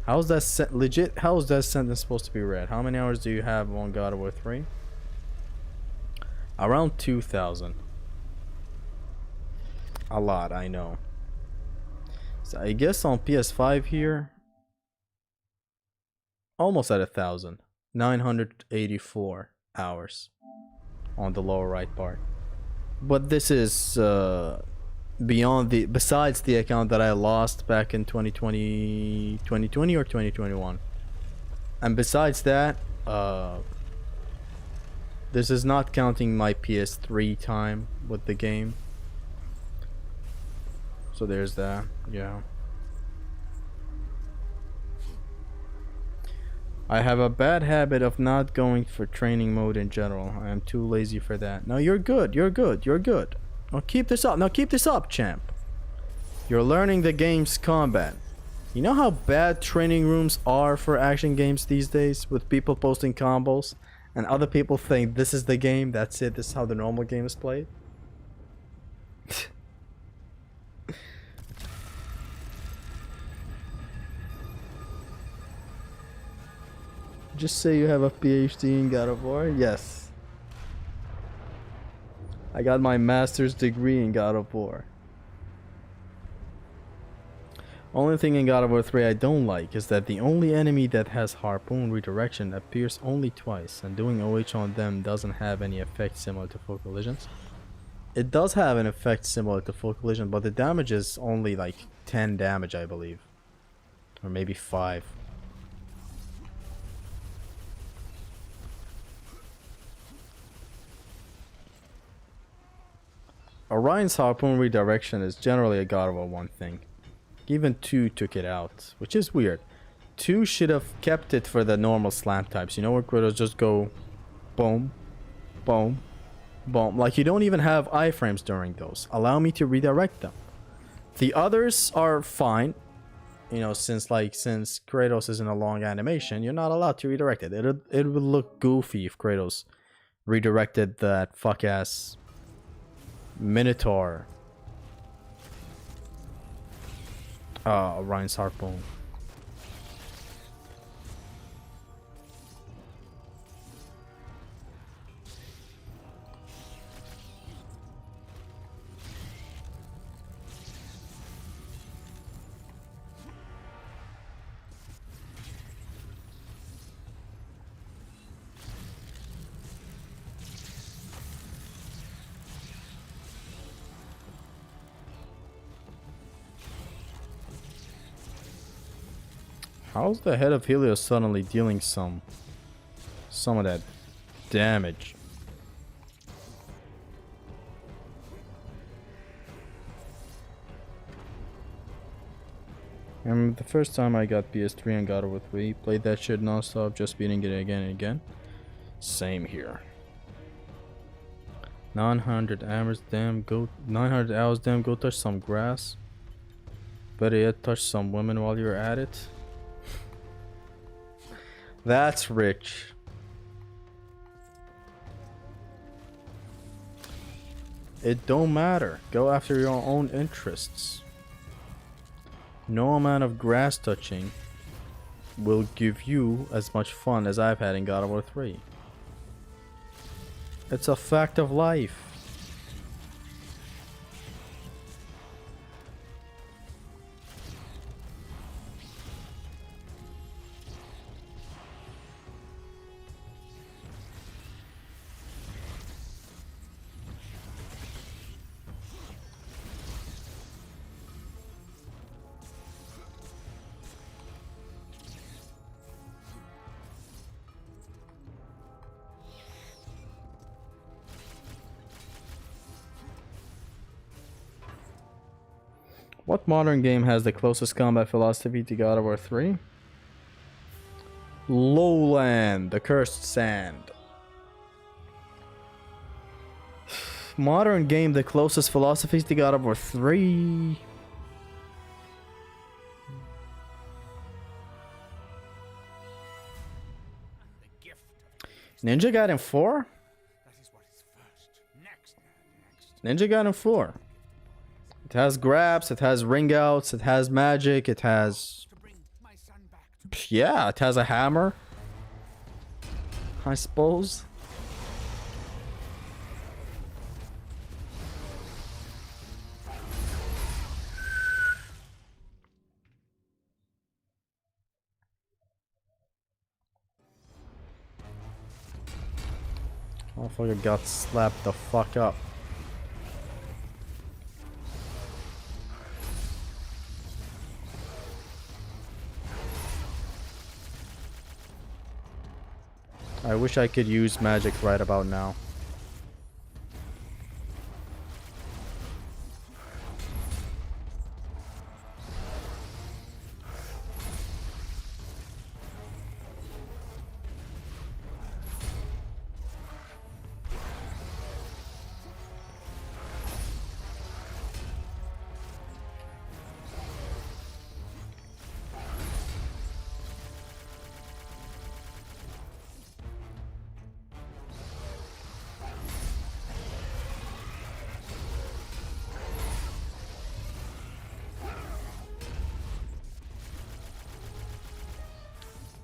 How's that legit? How is that sentence supposed to be read? How many hours do you have on God of War 3? Around 2,000. A lot, I know. So I guess on PS5 here, almost at 1,000. 984 hours on the lower right part. But this is beyond the, besides the account that I lost back in 2020 or 2021. And besides that, this is not counting my PS3 time with the game. So there's that, yeah. I have a bad habit of not going for training mode in general. I am too lazy for that. No, you're good. You're good. You're good. Now keep this up. Now keep this up, champ. You're learning the game's combat. You know how bad training rooms are for action games these days, with people posting combos and other people think this is the game, that's it, this is how the normal game is played? Just say you have a PhD in God of War? Yes. I got my master's degree in God of War. Only thing in God of War 3 I don't like is that the only enemy that has harpoon redirection appears only twice, and doing OH on them doesn't have any effect similar to full collisions. It does have an effect similar to full collision, but the damage is only like 10 damage, I believe. Or maybe 5. Orion's harpoon redirection is generally a God of War 1 thing. Even 2 took it out, which is weird. 2 should have kept it for the normal slam types. You know where Kratos just go boom, boom, boom. Like you don't even have iframes during those. Allow me to redirect them. The others are fine. You know, since Kratos is in a long animation, you're not allowed to redirect it. It would look goofy if Kratos redirected that fuck ass Minotaur. Orion's harpoon. How's the head of Helios suddenly dealing some of that damage? I remember the first time I got PS3 and God of War 3, played that shit non-stop, just beating it again and again. Same here. 900 hours, damn, go 900 hours, damn, go touch some grass. Better yet, touch some women while you're at it. That's rich. It don't matter. Go after your own interests. No amount of grass touching will give you as much fun as I've had in God of War 3. It's a fact of life. What modern game has the closest combat philosophy to God of War 3? Lowland, the Cursed Sand. Modern game, the closest philosophies to God of War 3. Ninja Gaiden 4? Ninja Gaiden 4. It has grabs, it has ring outs, it has magic, it has... Yeah, it has a hammer. I suppose. Motherfucker got slapped the fuck up. I wish I could use magic right about now.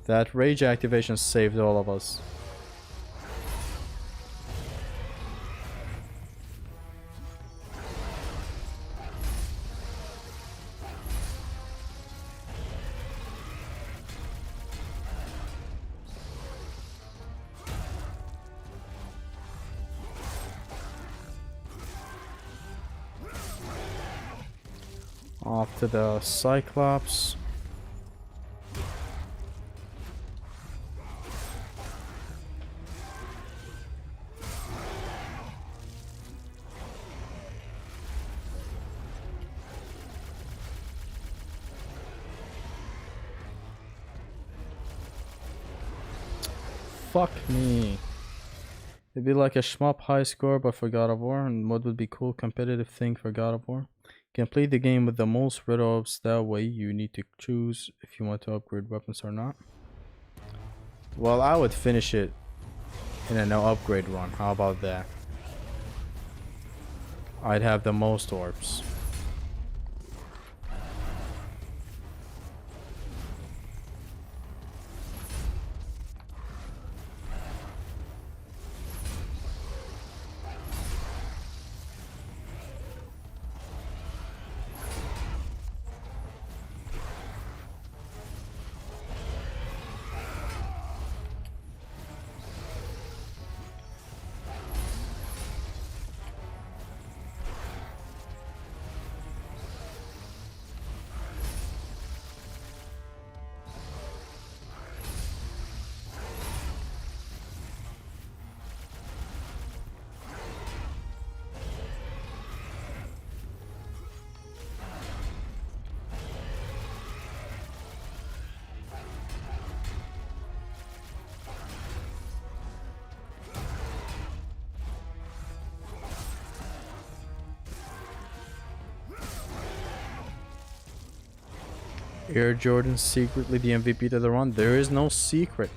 That rage activation saved all of us. Off to the Cyclops. Fuck me. It'd be like a shmup high score but for God of War, and what would be cool competitive thing for God of War? Complete the game with the most red orbs, that way you need to choose if you want to upgrade weapons or not. Well, I would finish it in a no upgrade run, how about that? I'd have the most orbs. Air Jordan secretly the MVP to the run? There is no secret.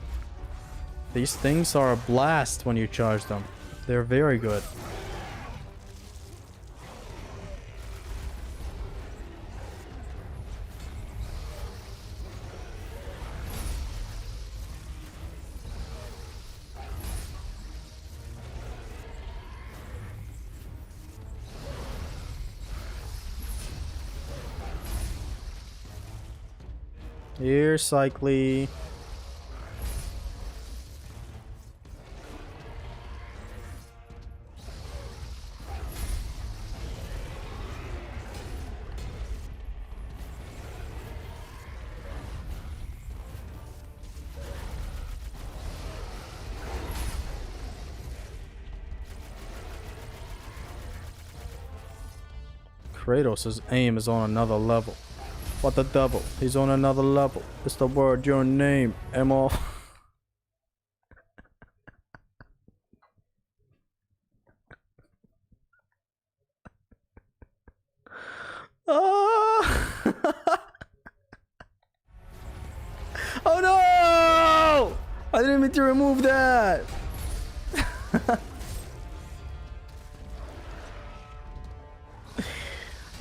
These things are a blast when you charge them. They're very good. Here, Cycly. Kratos' aim is on another level. What the devil? He's on another level. It's the word, your name, Emma. Ah! Oh no! I didn't mean to remove that.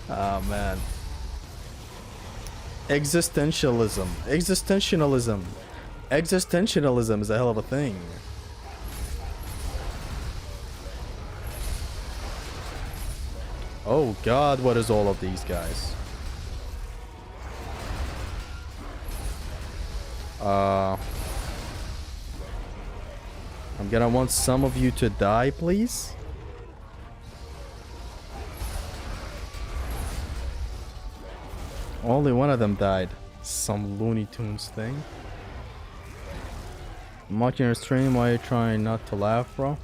Oh man. Existentialism. Existentialism is a hell of a thing. Oh god, what is all of these guys? I'm gonna want some of you to die, please. Only one of them died. Some Looney Tunes thing. I'm watching your stream. Why are you trying not to laugh, bro?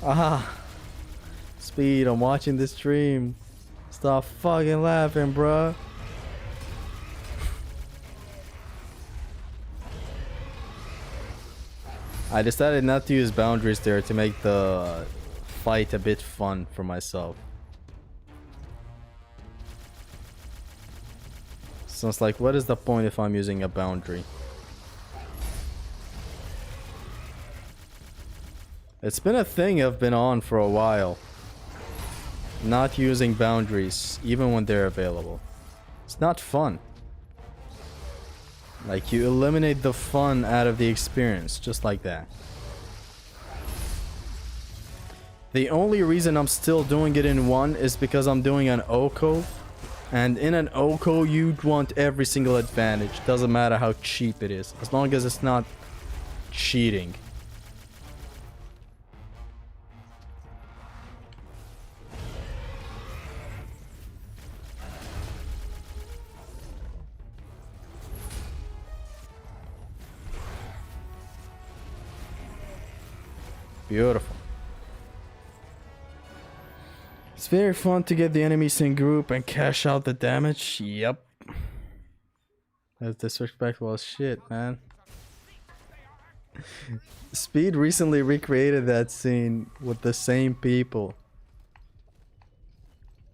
Ah, Speed, I'm watching this stream. Stop fucking laughing, bro. I decided not to use boundaries there to make the fight a bit fun for myself. So it's like, what is the point if I'm using a boundary? It's been a thing I've been on for a while. Not using boundaries, even when they're available. It's not fun. Like, you eliminate the fun out of the experience, just like that. The only reason I'm still doing it in one is because I'm doing an OCO. And in an OCO, you'd want every single advantage. Doesn't matter how cheap it is, as long as it's not cheating. Beautiful. It's very fun to get the enemies in group and cash out the damage. Yep. That's disrespectful as shit, man. Speed recently recreated that scene with the same people.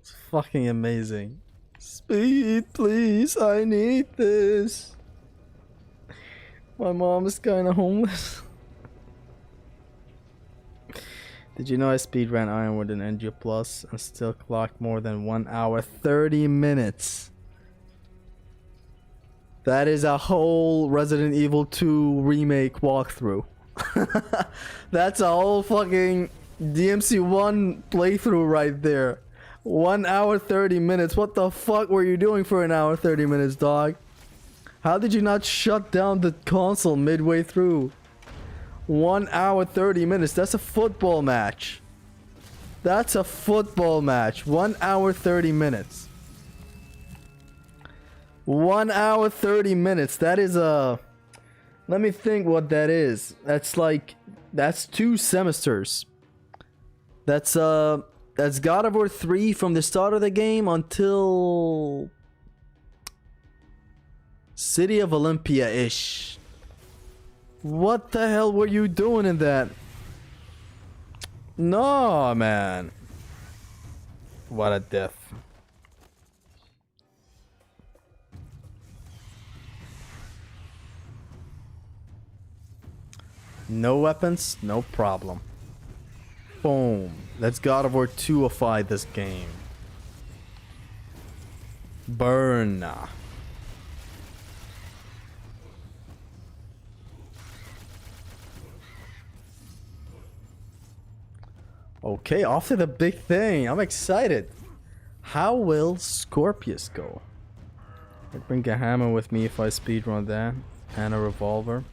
It's fucking amazing. Speed, please, I need this. My mom is kinda homeless. Did you know I speedran Ironwood and NG Plus and still clocked more than 1 hour 30 minutes? That is a whole Resident Evil 2 remake walkthrough. That's a whole fucking DMC1 playthrough right there. 1 hour 30 minutes. What the fuck were you doing for an hour 30 minutes, dog? How did you not shut down the console midway through? 1 hour 30 minutes. That's a football match. That's a football match. 1 hour 30 minutes. 1 hour 30 minutes. That is a... Let me think what that is. That's like... That's 2 semesters. That's God of War 3 from the start of the game until... City of Olympia-ish. What the hell were you doing in that? No, man. What a death. No weapons, no problem. Boom. Let's God of War 2-ify this game. Burn. Okay, off to the big thing. I'm excited. How will Scorpius go? I bring a hammer with me if I speedrun that. And a revolver.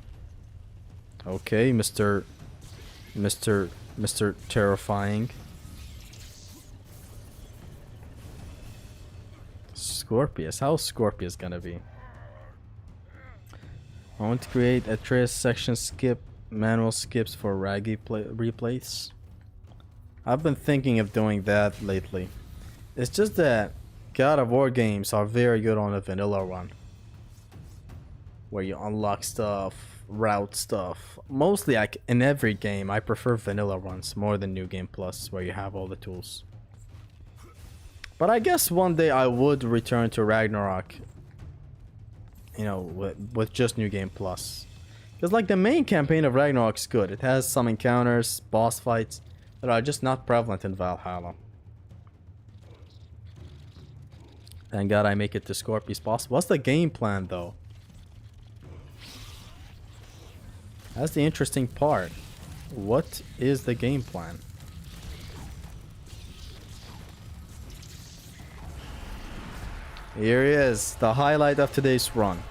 Okay, Mr. Terrifying. Scorpius. How's Scorpius gonna be? I want to create a trace section skip. Manual skips for raggy replays. I've been thinking of doing that lately. It's just that God of War games are very good on a vanilla run. Where you unlock stuff, route stuff. Mostly in every game I prefer vanilla runs more than New Game Plus where you have all the tools. But I guess one day I would return to Ragnarok. You know, with just New Game Plus. Because like the main campaign of Ragnarok's good. It has some encounters, boss fights that are just not prevalent in Valhalla. Thank God I make it to Scorpius boss. What's the game plan though? That's the interesting part. What is the game plan? Here he is, the highlight of today's run.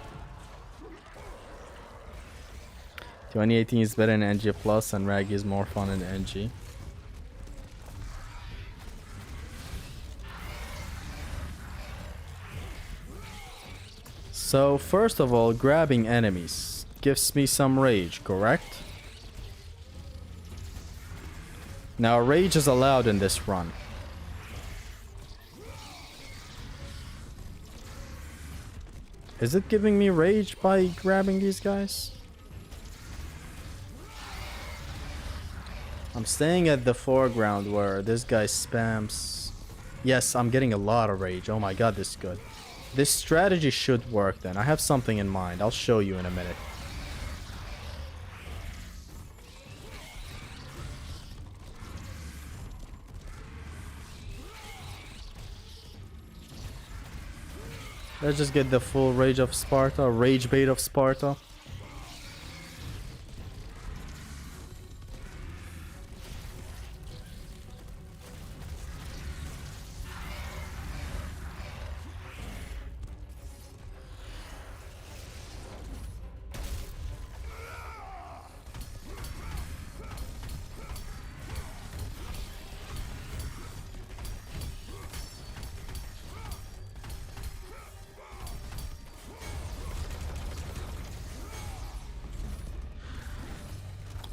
2018 is better in NG Plus and Raggy is more fun in NG. So first of all, grabbing enemies gives me some rage, correct? Now rage is allowed in this run. Is it giving me rage by grabbing these guys? I'm staying at the foreground where this guy spams. Yes, I'm getting a lot of rage. Oh my god, this is good. This strategy should work then. I have something in mind. I'll show you in a minute. Let's just get the full rage of Sparta. Rage bait of Sparta.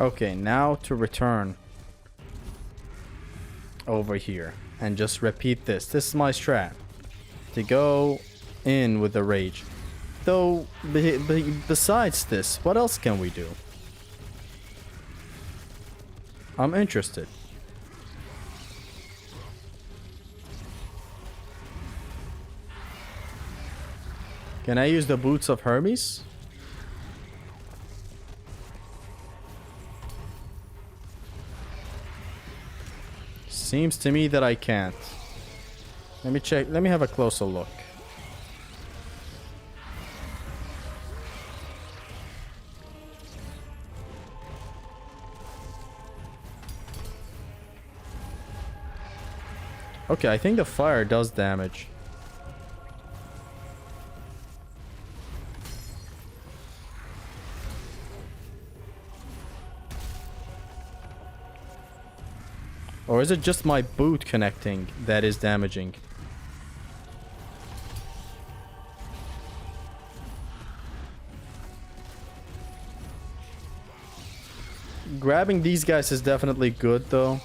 Okay, now to return over here and just repeat this. This is my strat. To go in with the rage. Though, besides this, what else can we do? I'm interested. Can I use the boots of Hermes? Seems to me that I can't. Let me check. Let me have a closer look. Okay, I think the fire does damage. Or is it just my boot connecting that is damaging? Grabbing these guys is definitely good though.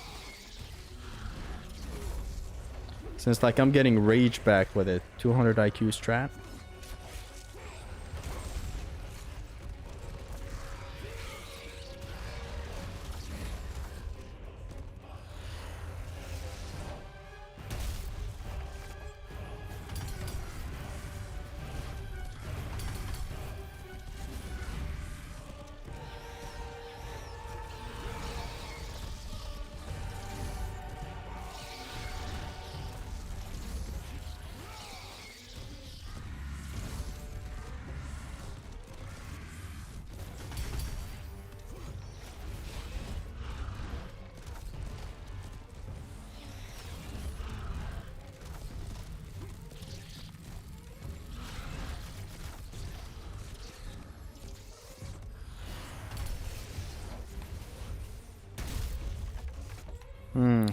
Since like I'm getting rage back with it. 200 IQ strat.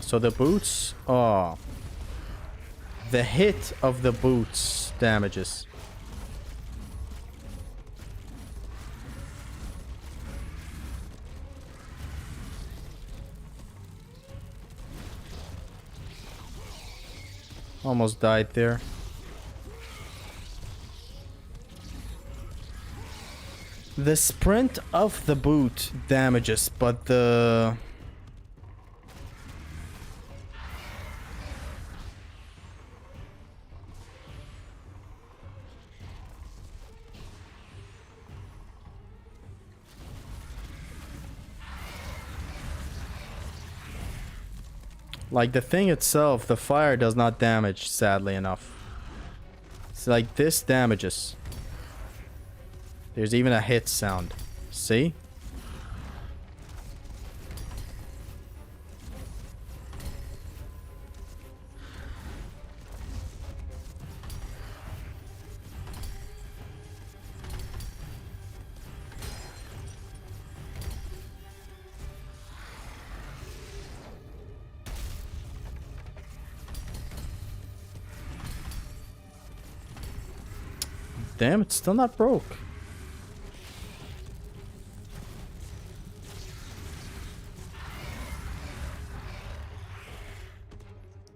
So the boots. Oh. The hit of the boots damages. Almost died there. The sprint of the boot damages, but the... Like the thing itself, the fire does not damage, sadly enough. It's like this damages. There's even a hit sound. See? Damn, it's still not broke.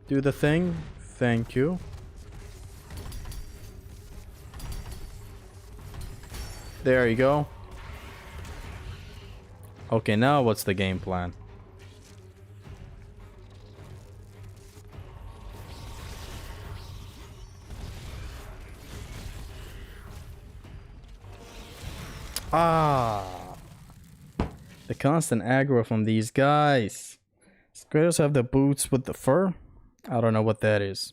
Do the thing. Thank you. There you go. Okay, now what's the game plan? Ah, the constant aggro from these guys. Squares have the boots with the fur. I don't know what that is.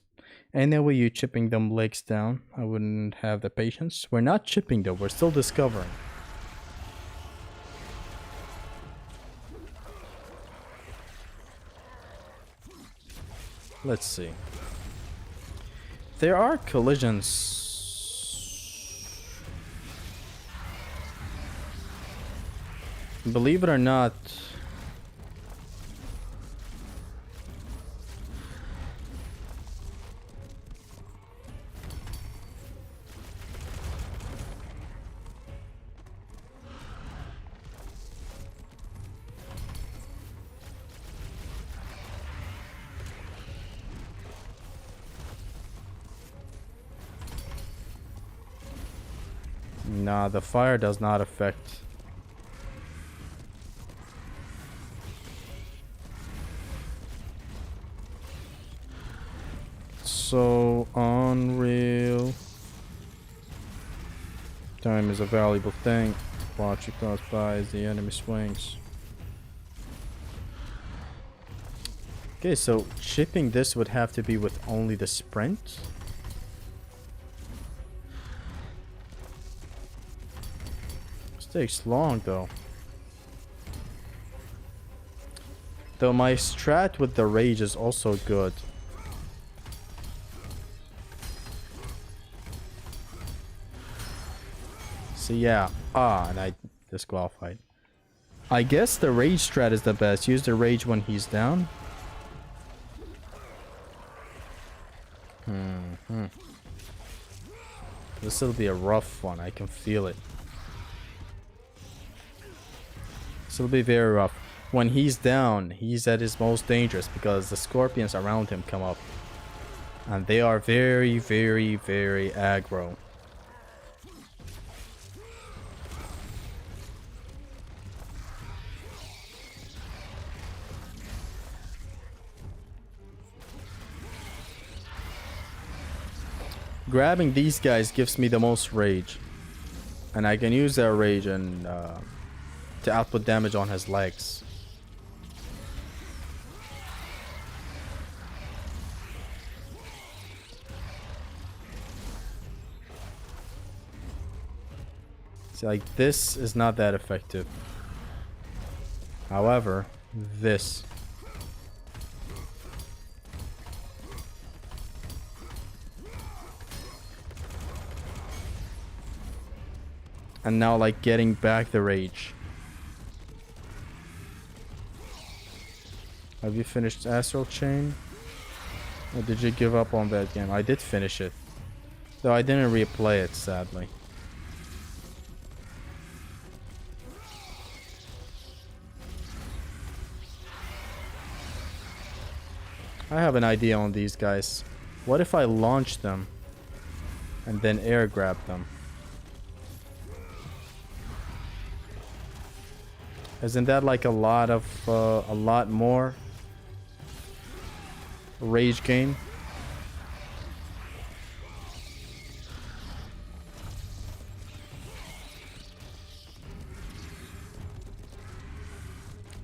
Anyway, you chipping them legs down. I wouldn't have the patience. We're not chipping though. We're still discovering. Let's see. There are collisions. Believe it or not, nah, the fire does not affect. So unreal. Time is a valuable thing. Watch it pass by as the enemy swings. Okay, so chipping this would have to be with only the sprint. This takes long though. Though my strat with the rage is also good. So yeah, and I disqualified. I guess the rage strat is the best. Use the rage when he's down. This will be a rough one. I can feel it. This will be very rough. When he's down, he's at his most dangerous because the scorpions around him come up. And they are very, very, very aggro. Grabbing these guys gives me the most rage. And I can use that rage and to output damage on his legs. See, like this is not that effective. However, this. And now like getting back the rage. Have you finished Astral Chain? Or did you give up on that game? I did finish it. Though I didn't replay it, sadly. I have an idea on these guys. What if I launch them and then air grab them? Isn't that like a lot more rage gain?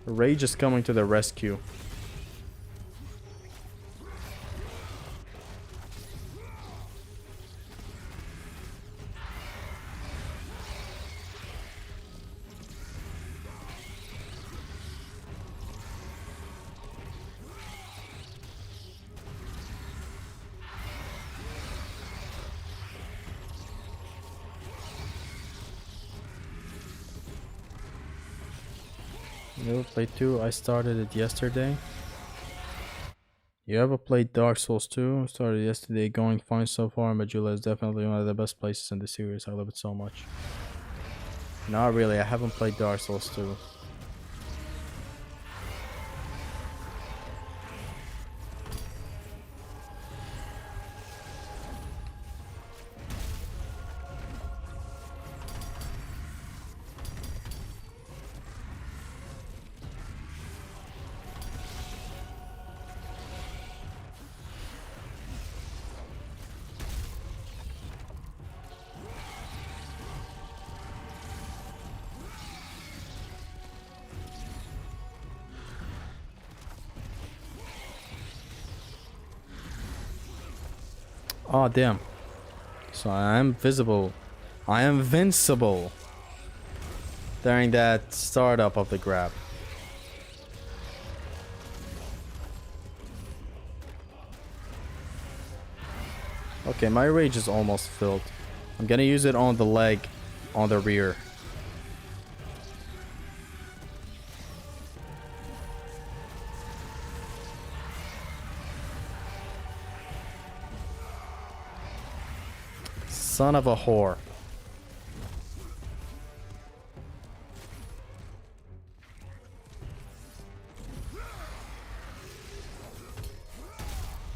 Rage is coming to the rescue. You ever played 2? I started it yesterday. You ever played Dark Souls 2? Started yesterday, going fine so far. Majula is definitely one of the best places in the series. I love it so much. Not really, I haven't played Dark Souls 2. Oh damn. So I am visible. I am invincible during that startup of the grab. Okay, my rage is almost filled. I'm gonna use it on the leg, on the rear. Son of a whore.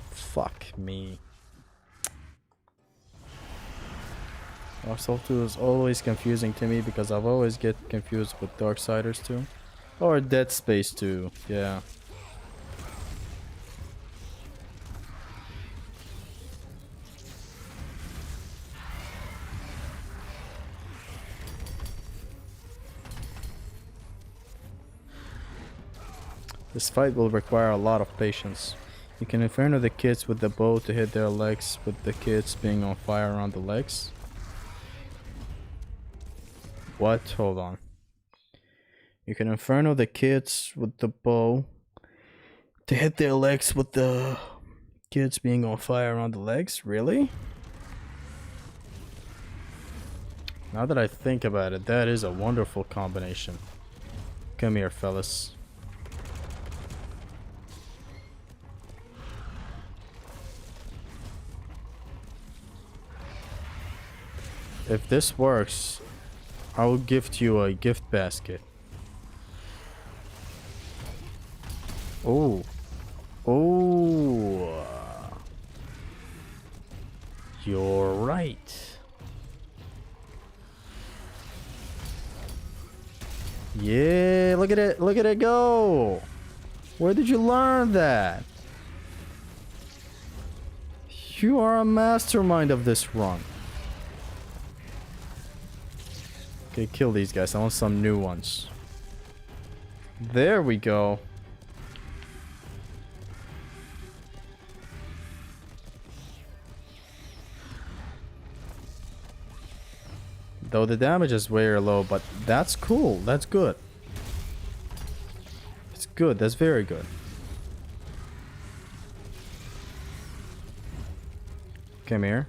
Fuck me. Dark Souls 2 is always confusing to me because I've always get confused with Darksiders 2. Or Dead Space 2, yeah. This fight will require a lot of patience. You can inferno the kids with the bow to hit their legs, with the kids being on fire around the legs. What? Hold on. You can inferno the kids with the bow to hit their legs with the kids being on fire around the legs? Really? Now that I think about it, that is a wonderful combination. Come here, fellas. If this works, I will gift you a gift basket. Oh. Oh. You're right. Yeah, look at it. Look at it go. Where did you learn that? You are a mastermind of this run. Okay, kill these guys. I want some new ones. There we go. Though the damage is very low, but that's cool. That's good. It's good. That's very good. Come here.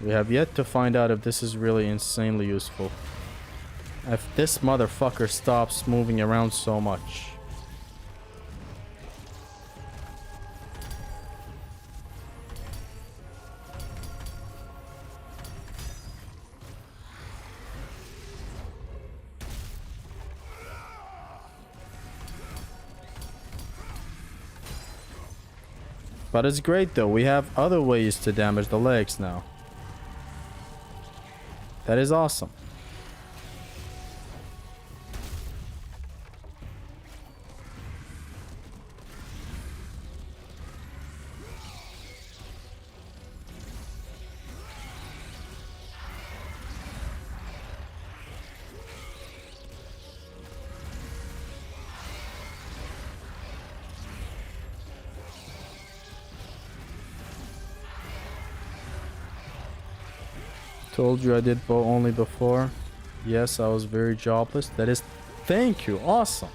We have yet to find out if this is really insanely useful. If this motherfucker stops moving around so much. But it's great though, we have other ways to damage the legs now. That is awesome. Told you I did bow only before. Yes, I was very jobless. That is... Thank you. Awesome.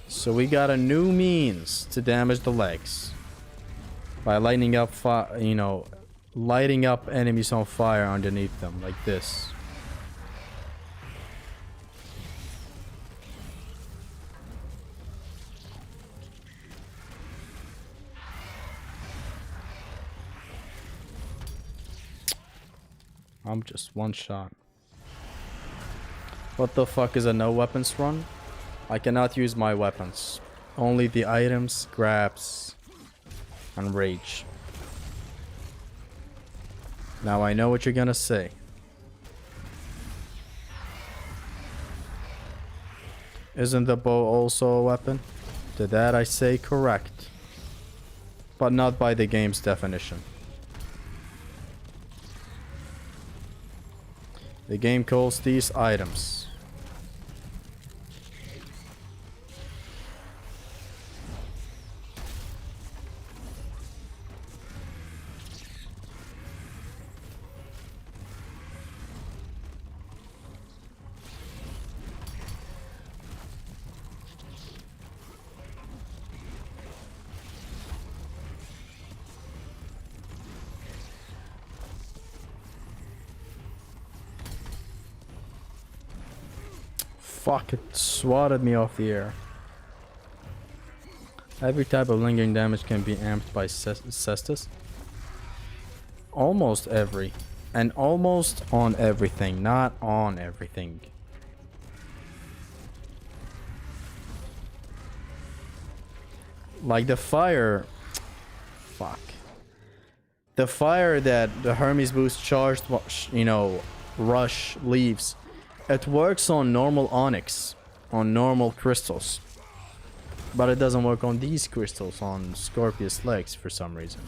So we got a new means to damage the legs. By lighting up lighting up enemies on fire underneath them. Like this. I'm just one shot. What the fuck is a no weapons run? I cannot use my weapons. Only the items, grabs, and rage. Now I know what you're gonna say. Isn't the bow also a weapon? To that I say correct. But not by the game's definition. The game calls these items. Fuck, it swatted me off the air. Every type of lingering damage can be amped by Cestus. Almost every. And almost on everything, not on everything. Like the fire... Fuck. The fire that the Hermes boost charged, rush leaves. It works on normal onyx, on normal crystals. But it doesn't work on these crystals, on Scorpius legs for some reason.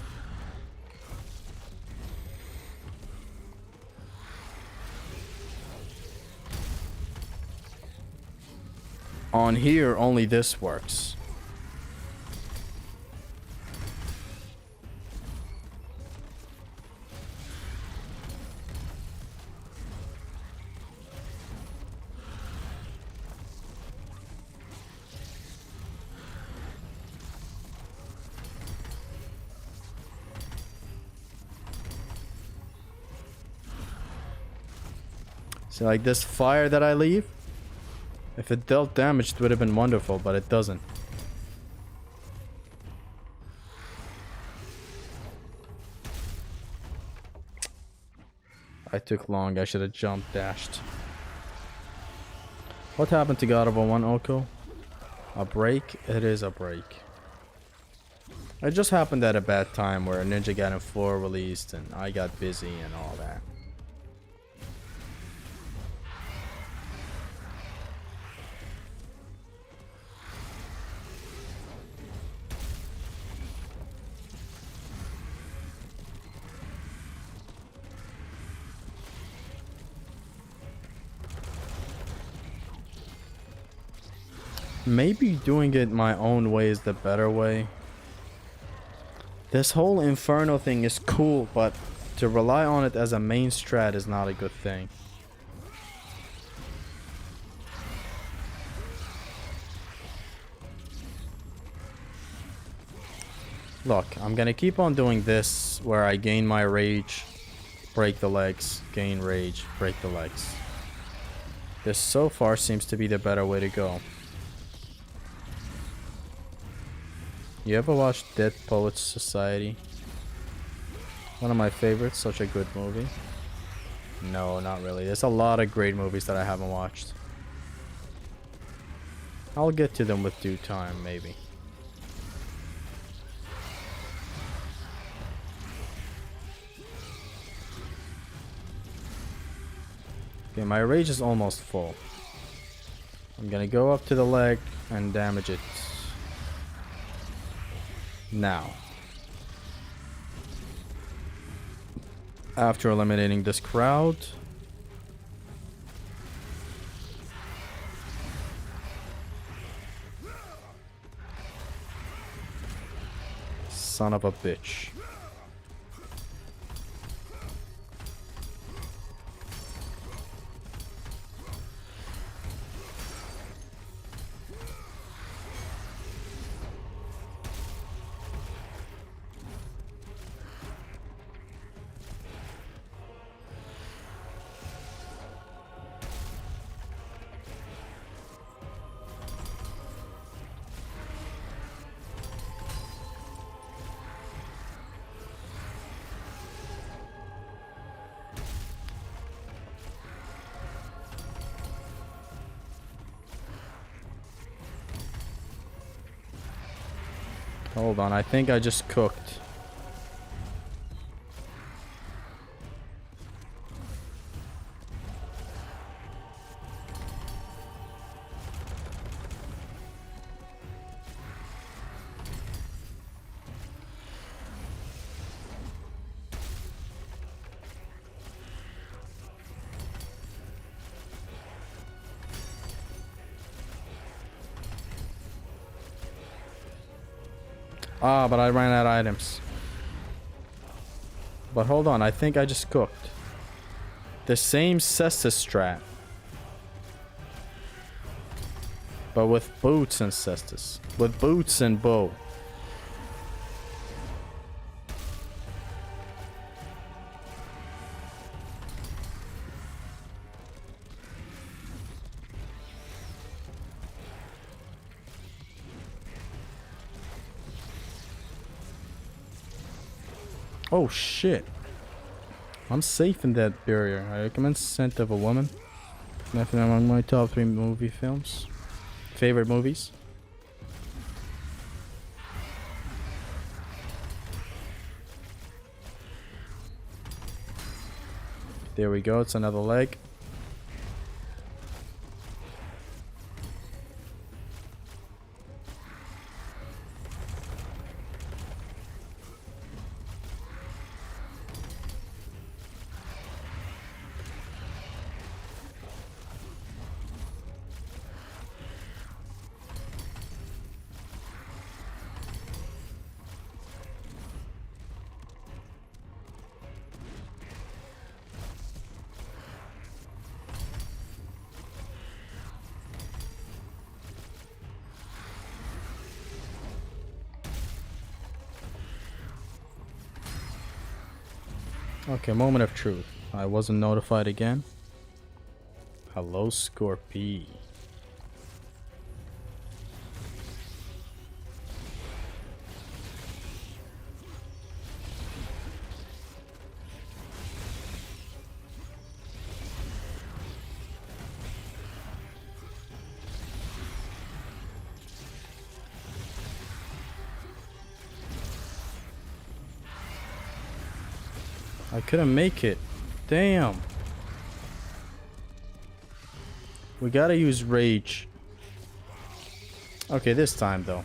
On here, only this works. So like this fire that I leave, if it dealt damage it would have been wonderful, but it doesn't. I took long, I should have jumped dashed. What happened to God of War 1, Oko? A break? It is a break. It just happened at a bad time where Ninja Gaiden 4 released and I got busy and all that. Maybe doing it my own way is the better way. This whole Inferno thing is cool, but to rely on it as a main strat is not a good thing. Look, I'm gonna keep on doing this where I gain my rage, break the legs, gain rage, break the legs. This so far seems to be the better way to go. You ever watched Dead Poets Society? One of my favorites, such a good movie. No, not really. There's a lot of great movies that I haven't watched. I'll get to them with due time, maybe. Okay, my rage is almost full. I'm gonna go up to the leg and damage it. Now. After eliminating this crowd. Son of a bitch. Hold on, I think I just cooked. Ah, but I ran out of items. But hold on, I think I just cooked. The same Cestus strat. But with boots and Cestus. With boots and bow. Oh shit. I'm safe in that barrier. I recommend Scent of a Woman. Definitely among my top 3 movie films. Favorite movies. There we go, it's another leg. Okay, moment of truth. I wasn't notified again. Hello, Scorpy. I couldn't make it. Damn. We gotta use rage. Okay, this time though.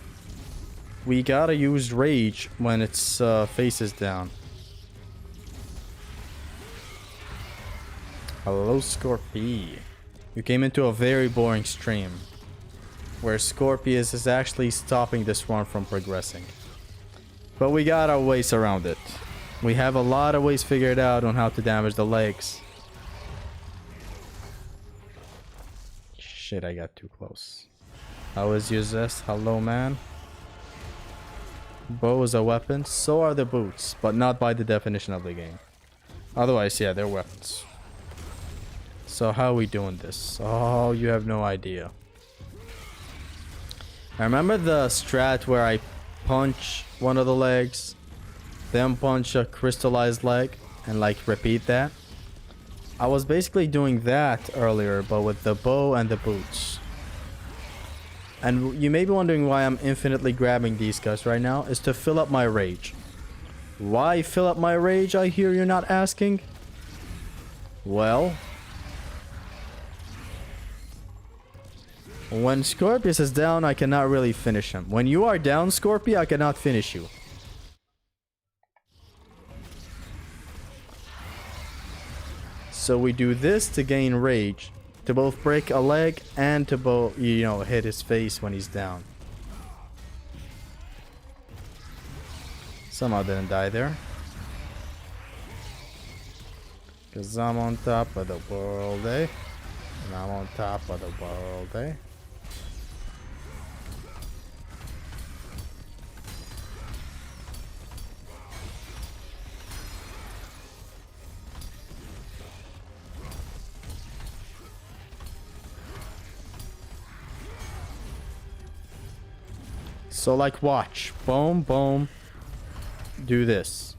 We gotta use rage when its face is down. Hello, Scorpy. You came into a very boring stream. Where Scorpius is actually stopping this one from progressing. But we got our ways around it. We have a lot of ways figured out on how to damage the legs. Shit, I got too close. How is your zest? Hello, man. Bow is a weapon, so are the boots, but not by the definition of the game. Otherwise, yeah, they're weapons. So how are we doing this? Oh, you have no idea. I remember the strat where I punch one of the legs, then punch a crystallized leg, and like repeat that. I was basically doing that earlier, but with the bow and the boots. And you may be wondering why I'm infinitely grabbing these guys right now, is to fill up my rage. Why fill up my rage, I hear you're not asking? Well, when Scorpius is down, I cannot really finish him. When you are down, Scorpio, I cannot finish you. So we do this to gain rage. To both break a leg and to both, you know, hit his face when he's down. Somehow didn't die there. Cause I'm on top of the world, eh? And I'm on top of the world, eh? So like watch. Boom, boom. Do this.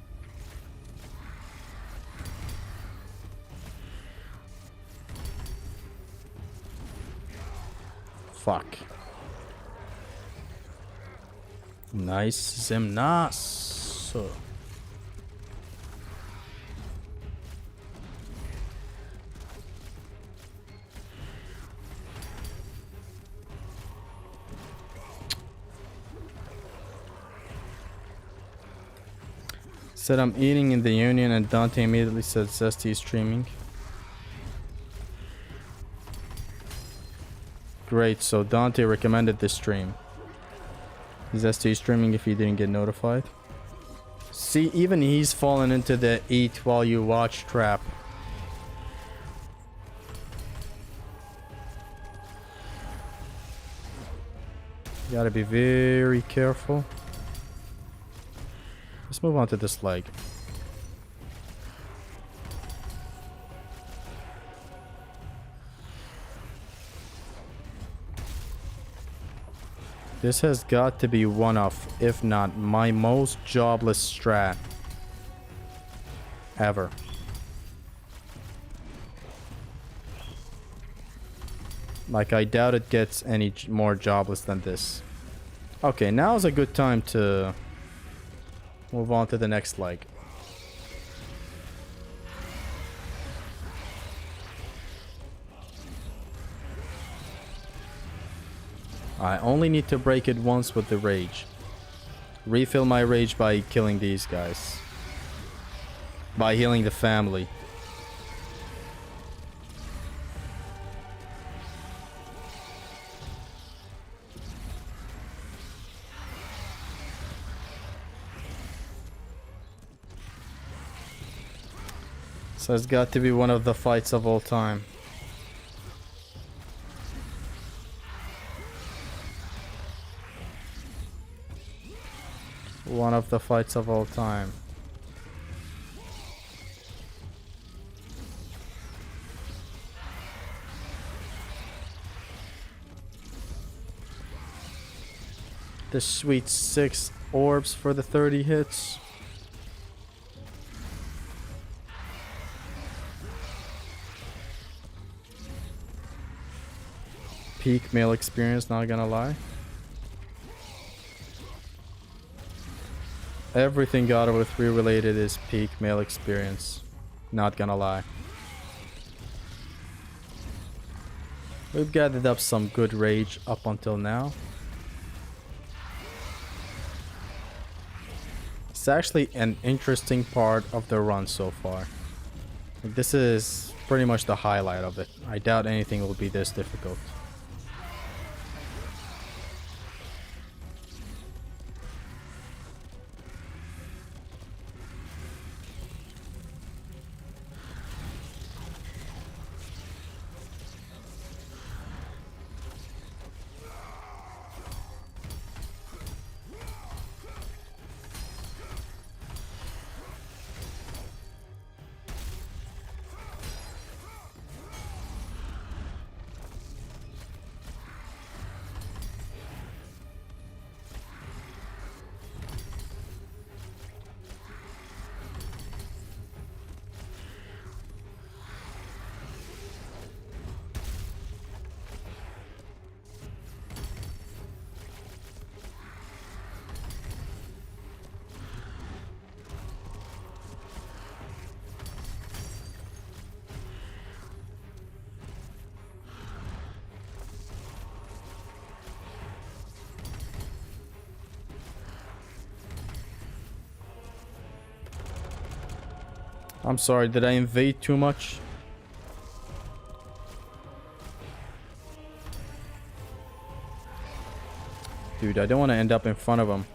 Fuck. Nice Zimnas. Said I'm eating in the Union and Dante immediately said Cestus is streaming. Great, so Dante recommended this stream. Zesty streaming if you didn't get notified. See, even he's fallen into the eat while you watch trap. You gotta be very careful. Let's move on to this leg. This has got to be one of, if not my most jobless strat ever. Like, I doubt it gets any more jobless than this. Okay, now's a good time to move on to the next leg. I only need to break it once with the rage. Refill my rage by killing these guys. By healing the family. So it's got to be one of the fights of all time. One of the fights of all time. The sweet 6 orbs for the 30 hits. Peak male experience, not gonna lie. Everything God of War 3 related is peak male experience. Not gonna lie. We've gathered up some good rage up until now. It's actually an interesting part of the run so far. This is pretty much the highlight of it. I doubt anything will be this difficult. I'm sorry, did I invade too much? Dude, I don't want to end up in front of him.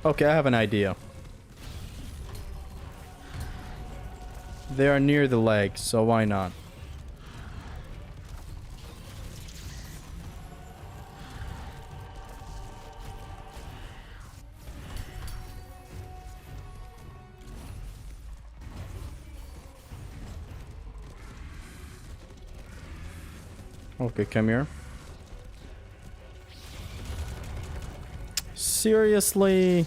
Okay, I have an idea. They are near the leg, so why not? Okay, come here. Seriously?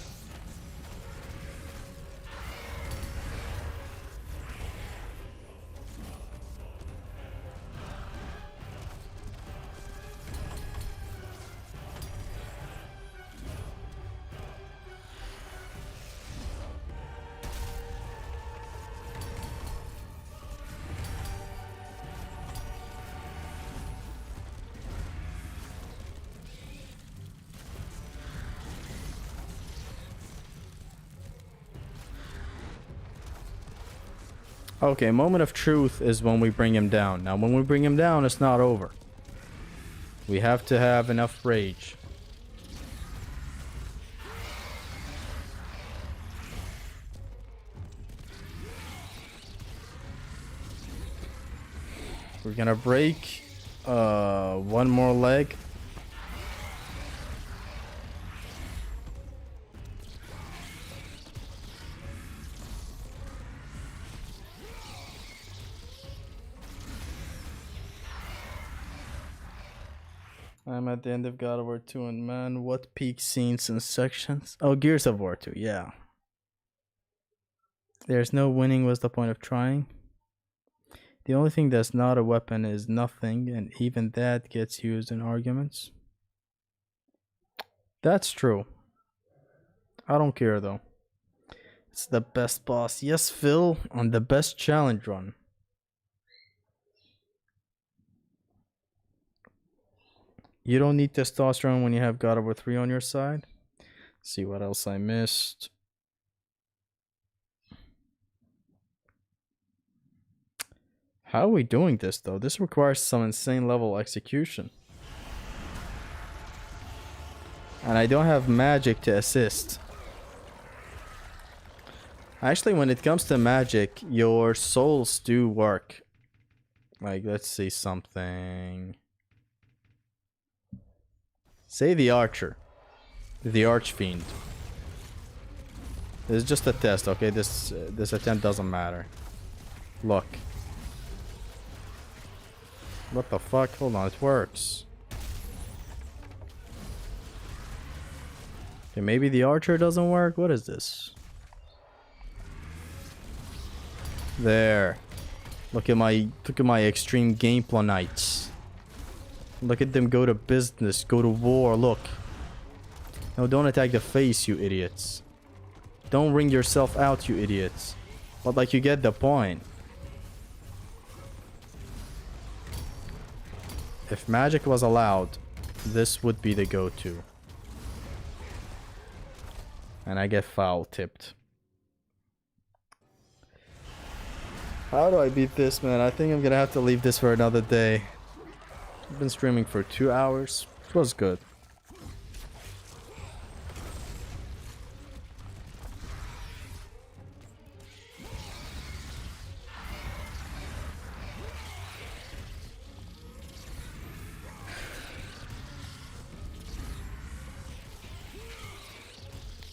Okay, moment of truth is when we bring him down. Now, when we bring him down, it's not over. We have to have enough rage. We're gonna break one more leg. I'm at the end of God of War 2, and man, what peak scenes and sections. Oh, Gears of War 2, yeah. There's no winning, what's the point of trying? The only thing that's not a weapon is nothing, and even that gets used in arguments. That's true. I don't care though. It's the best boss. Yes, Phil, on the best challenge run. You don't need testosterone when you have God of War 3 on your side. Let's see what else I missed. How are we doing this though? This requires some insane level execution. And I don't have magic to assist. Actually, when it comes to magic, your souls do work. Like, let's see something. Say the archer. The archfiend. This is just a test, okay? This attempt doesn't matter. Look. What the fuck? Hold on, it works. Okay, maybe the archer doesn't work? What is this? There. Look at my extreme gameplay knights. Look at them go to business, go to war, look. No, don't attack the face, you idiots. Don't ring yourself out, you idiots. But like, you get the point. If magic was allowed, this would be the go-to. And I get foul tipped. How do I beat this, man? I think I'm gonna have to leave this for another day. I've been streaming for 2 hours. It was good.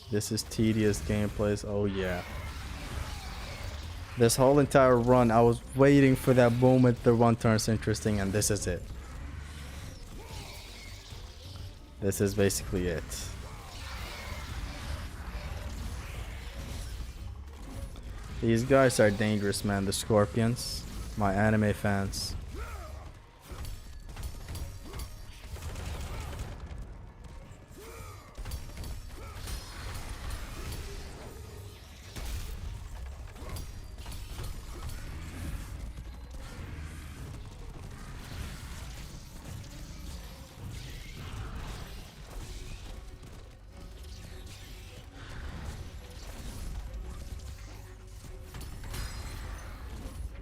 This is tedious gameplays. Oh yeah. This whole entire run, I was waiting for that moment the run turns interesting, and this is it. This is basically it. These guys are dangerous, man. The Scorpions. My anime fans.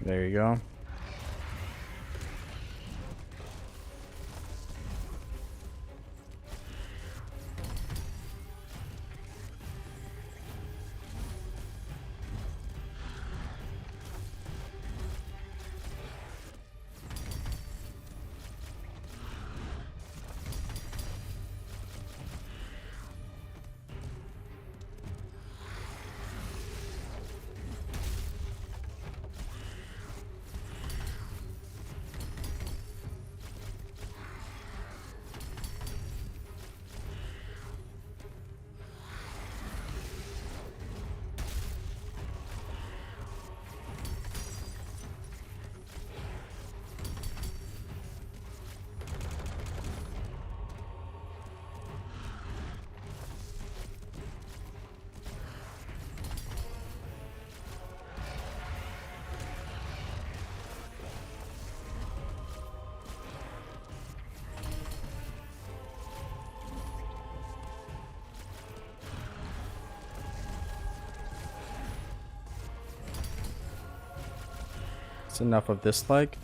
There you go. It's enough of this like.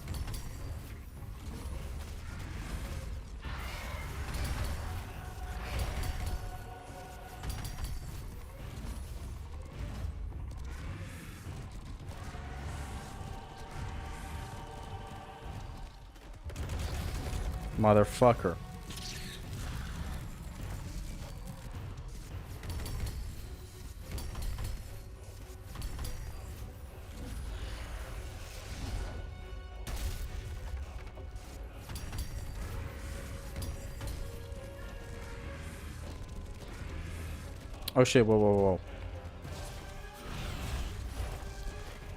Motherfucker. Oh shit, whoa, whoa, whoa.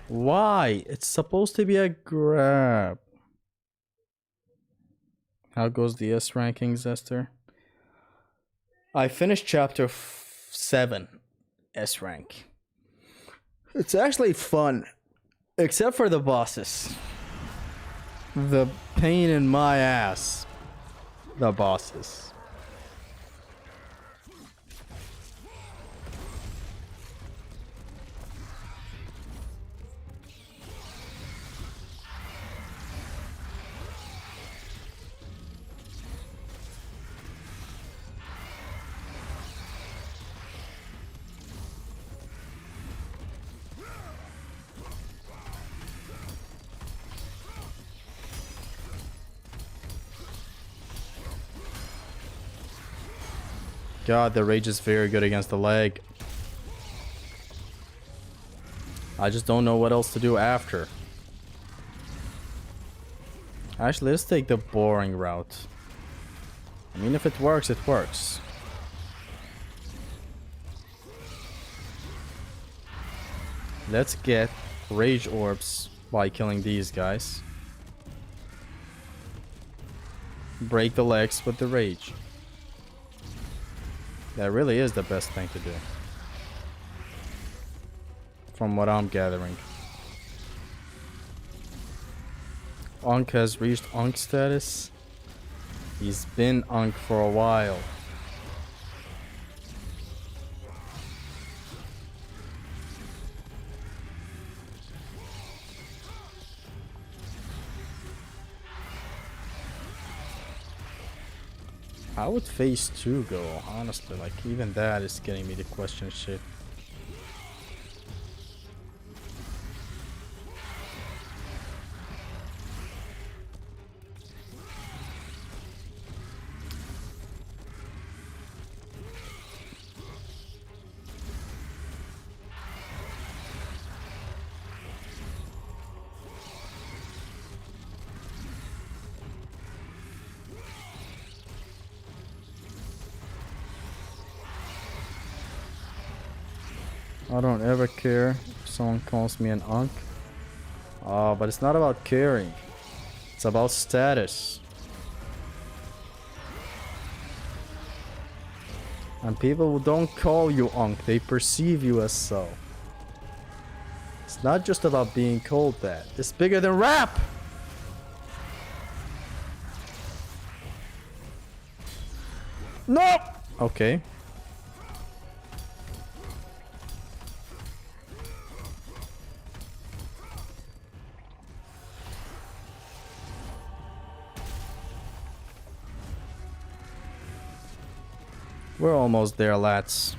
Why? It's supposed to be a grab. How goes the S rankings, Esther? I finished chapter 7 S rank. It's actually fun, except for the bosses. The pain in my ass. The bosses. God, the rage is very good against the leg. I just don't know what else to do after. Actually, let's take the boring route. I mean, if it works, it works. Let's get rage orbs by killing these guys. Break the legs with the rage. That really is the best thing to do. From what I'm gathering. Ankh has reached Ankh status. He's been Ankh for a while. How would phase 2 go? Honestly, like even that is getting me to question shit. I don't ever care if someone calls me an Ankh. Oh, but it's not about caring. It's about status. And people who don't call you Ankh, they perceive you as so. It's not just about being called that. It's bigger than rap! No! Okay. We're almost there, lads.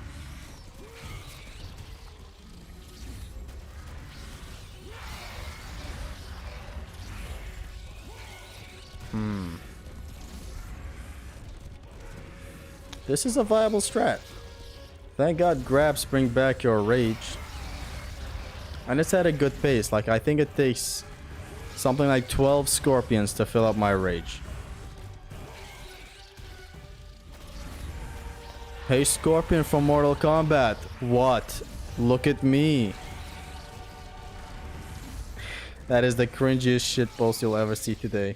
This is a viable strat. Thank God grabs bring back your rage. And it's at a good pace. Like, I think it takes something like 12 scorpions to fill up my rage. Hey, Scorpion from Mortal Kombat. What? Look at me. That is the cringiest shitpost you'll ever see today.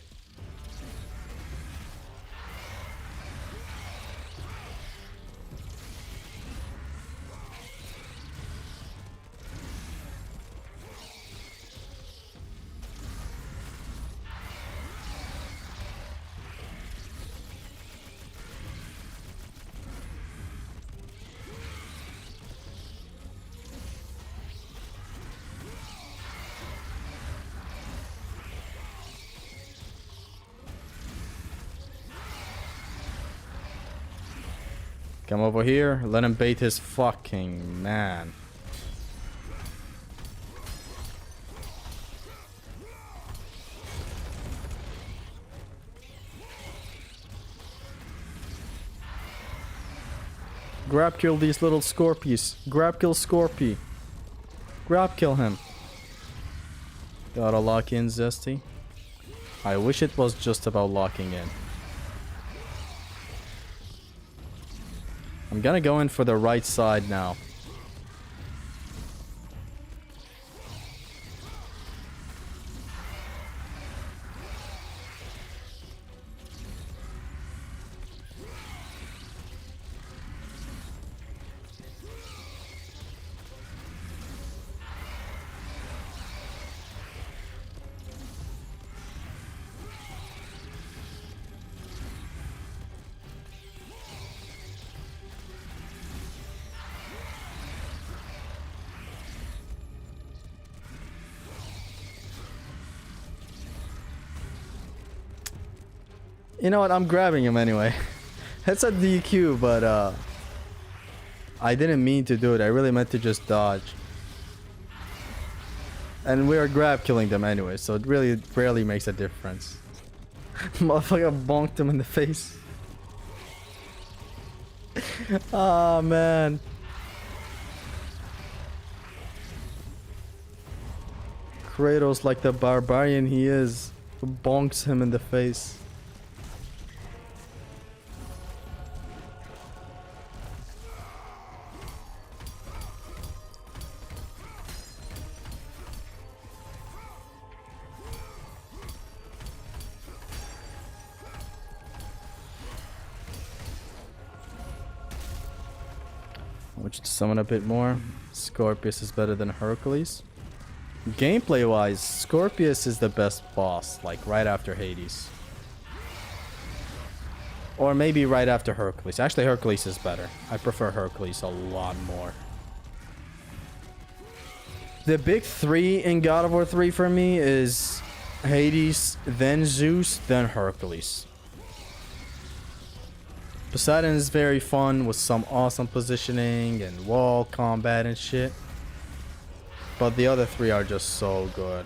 Come over here, let him bait his fucking man. Grab kill these little Scorpies. Grab kill Scorpy. Grab kill him. Gotta lock in, Zesty. I wish it was just about locking in. I'm gonna go in for the right side now. You know what? I'm grabbing him anyway. That's a DQ, but I didn't mean to do it. I really meant to just dodge. And we are grab killing them anyway, so it really rarely makes a difference. Motherfucker bonked him in the face. Oh man. Kratos, like the barbarian he is, bonks him in the face. Which to summon a bit more, Scorpius is better than Hercules. Gameplay wise, Scorpius is the best boss, like right after Hades. Or maybe right after Hercules. Actually, Hercules is better. I prefer Hercules a lot more. The big three in God of War 3 for me is Hades, then Zeus, then Hercules. Poseidon is very fun with some awesome positioning and wall combat and shit. But the other three are just so good.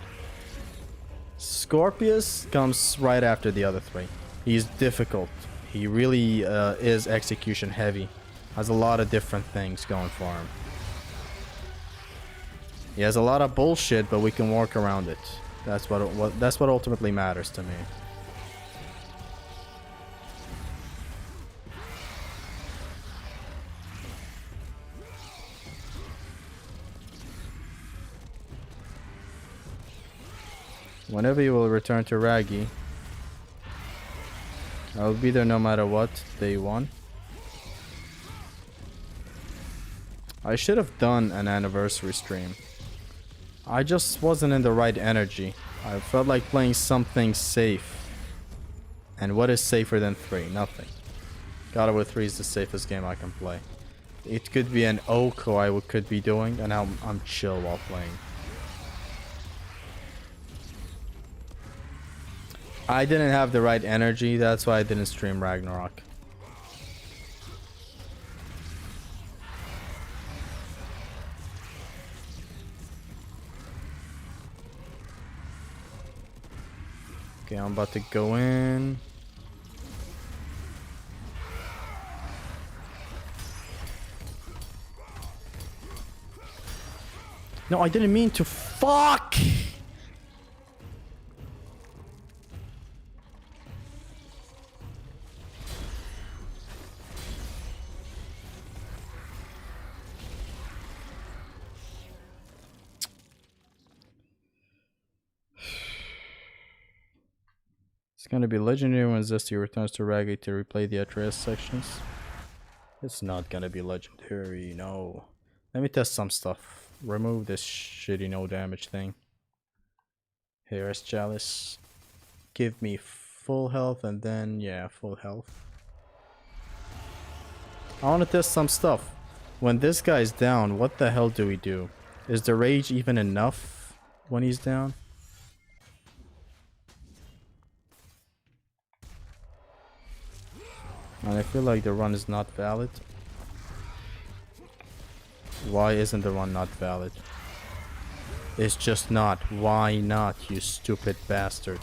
Scorpius comes right after the other three. He's difficult. He really is execution heavy. Has a lot of different things going for him. He has a lot of bullshit, but we can work around it. That's what ultimately matters to me. Whenever you will return to Raggi, I will be there no matter what, day one. I should have done an anniversary stream. I just wasn't in the right energy. I felt like playing something safe. And what is safer than 3? Nothing. God of War 3 is the safest game I can play. It could be an Oko I could be doing, and I'm chill while playing. I didn't have the right energy, that's why I didn't stream Ragnarok. Okay, I'm about to go in. No, I didn't mean to. Fuck! It's gonna be legendary when Zesty returns to Raggy to replay the Atreus sections. It's not gonna be legendary, no. Let me test some stuff. Remove this shitty no damage thing. Here's Chalice. Give me full health and then, yeah, full health. I wanna test some stuff. When this guy's down, what the hell do we do? Is the rage even enough when he's down? And I feel like the run is not valid. Why isn't the run not valid? It's just not. Why not, you stupid bastard?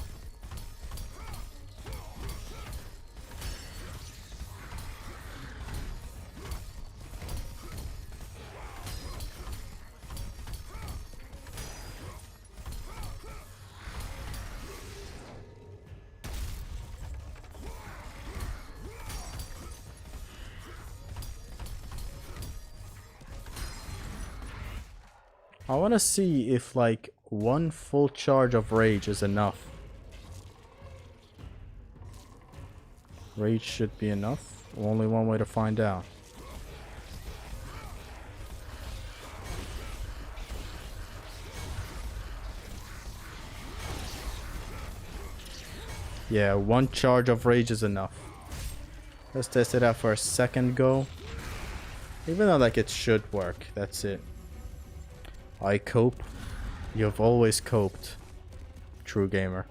I want to see if like one full charge of rage is enough. Rage should be enough. Only one way to find out. Yeah, one charge of rage is enough. Let's test it out for a second go. Even though like it should work. That's it. I cope. You've always coped. True gamer.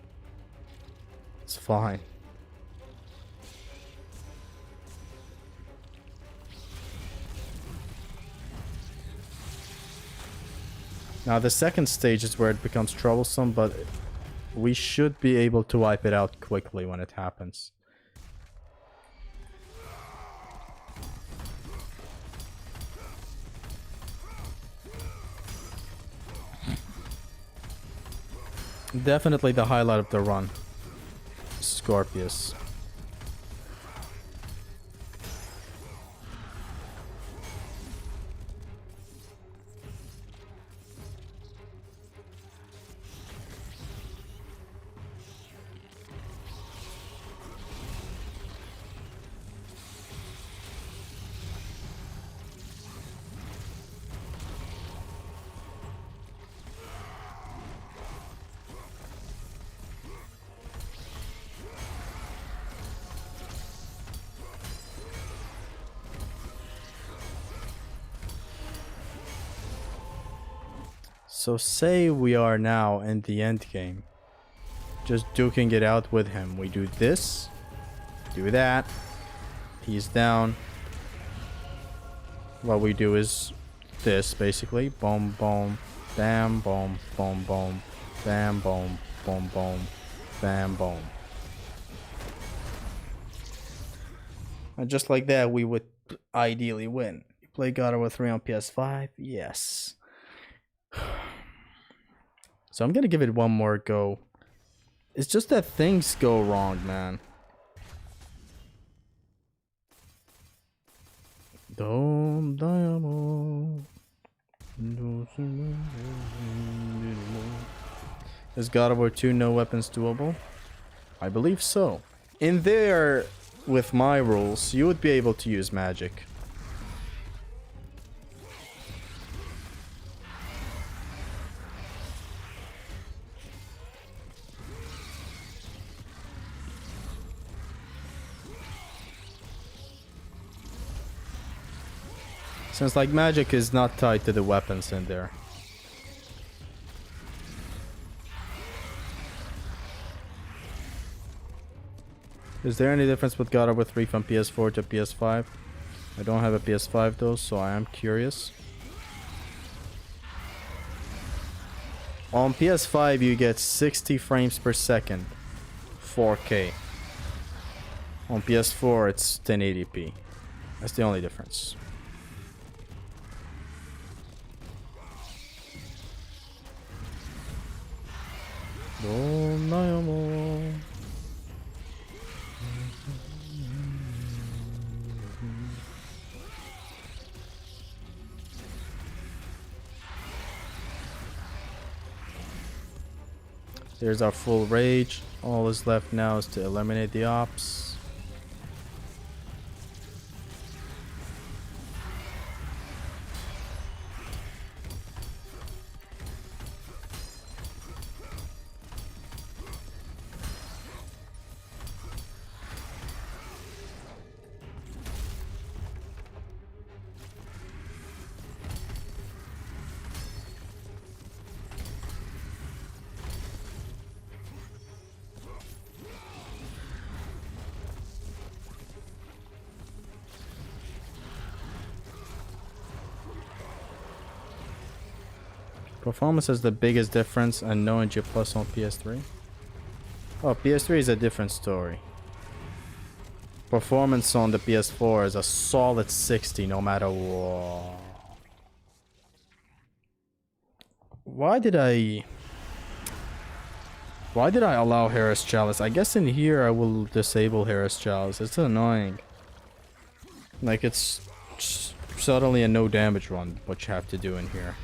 It's fine. Now the second stage is where it becomes troublesome, but we should be able to wipe it out quickly when it happens. Definitely the highlight of the run. Scorpius. So say we are now in the end game, just duking it out with him. We do this, do that, he's down. What we do is this basically. Boom, boom, bam, boom, boom, boom, bam, boom, boom, boom, bam, boom. And just like that, we would ideally win. You play God of War 3 on PS5? Yes. So I'm gonna give it one more go. It's just that things go wrong, man. Is God of War 2 no weapons doable? I believe so. In there, with my rules, you would be able to use magic. Since like magic is not tied to the weapons in there. Is there any difference with God of War 3 from PS4 to PS5? I don't have a PS5 though, so I am curious. On PS5 you get 60 frames per second. 4K. On PS4 it's 1080p. That's the only difference. There's our full rage. All is left now is to eliminate the ops. Performance is the biggest difference, and no NG Plus on PS3. Oh, PS3 is a different story. Performance on the PS4 is a solid 60 no matter what. Why did I allow Harris Chalice? I guess in here I will disable Harris Chalice. It's annoying. Like, it's suddenly a no damage run, what you have to do in here.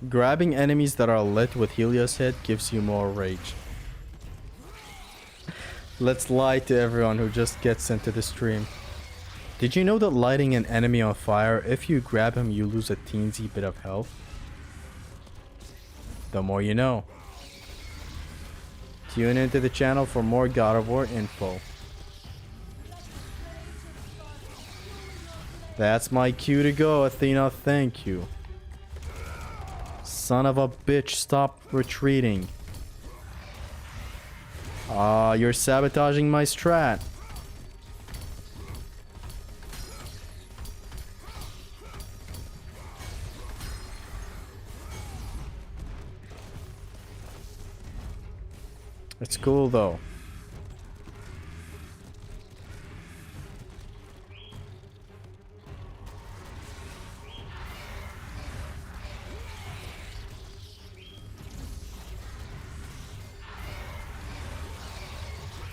Grabbing enemies that are lit with Helios Head gives you more rage. Let's lie to everyone who just gets into the stream. Did you know that lighting an enemy on fire, if you grab him you lose a teensy bit of health? The more you know. Tune into the channel for more God of War info. That's my cue to go, Athena, thank you. Son of a bitch, stop retreating. Ah, you're sabotaging my strat. It's cool though.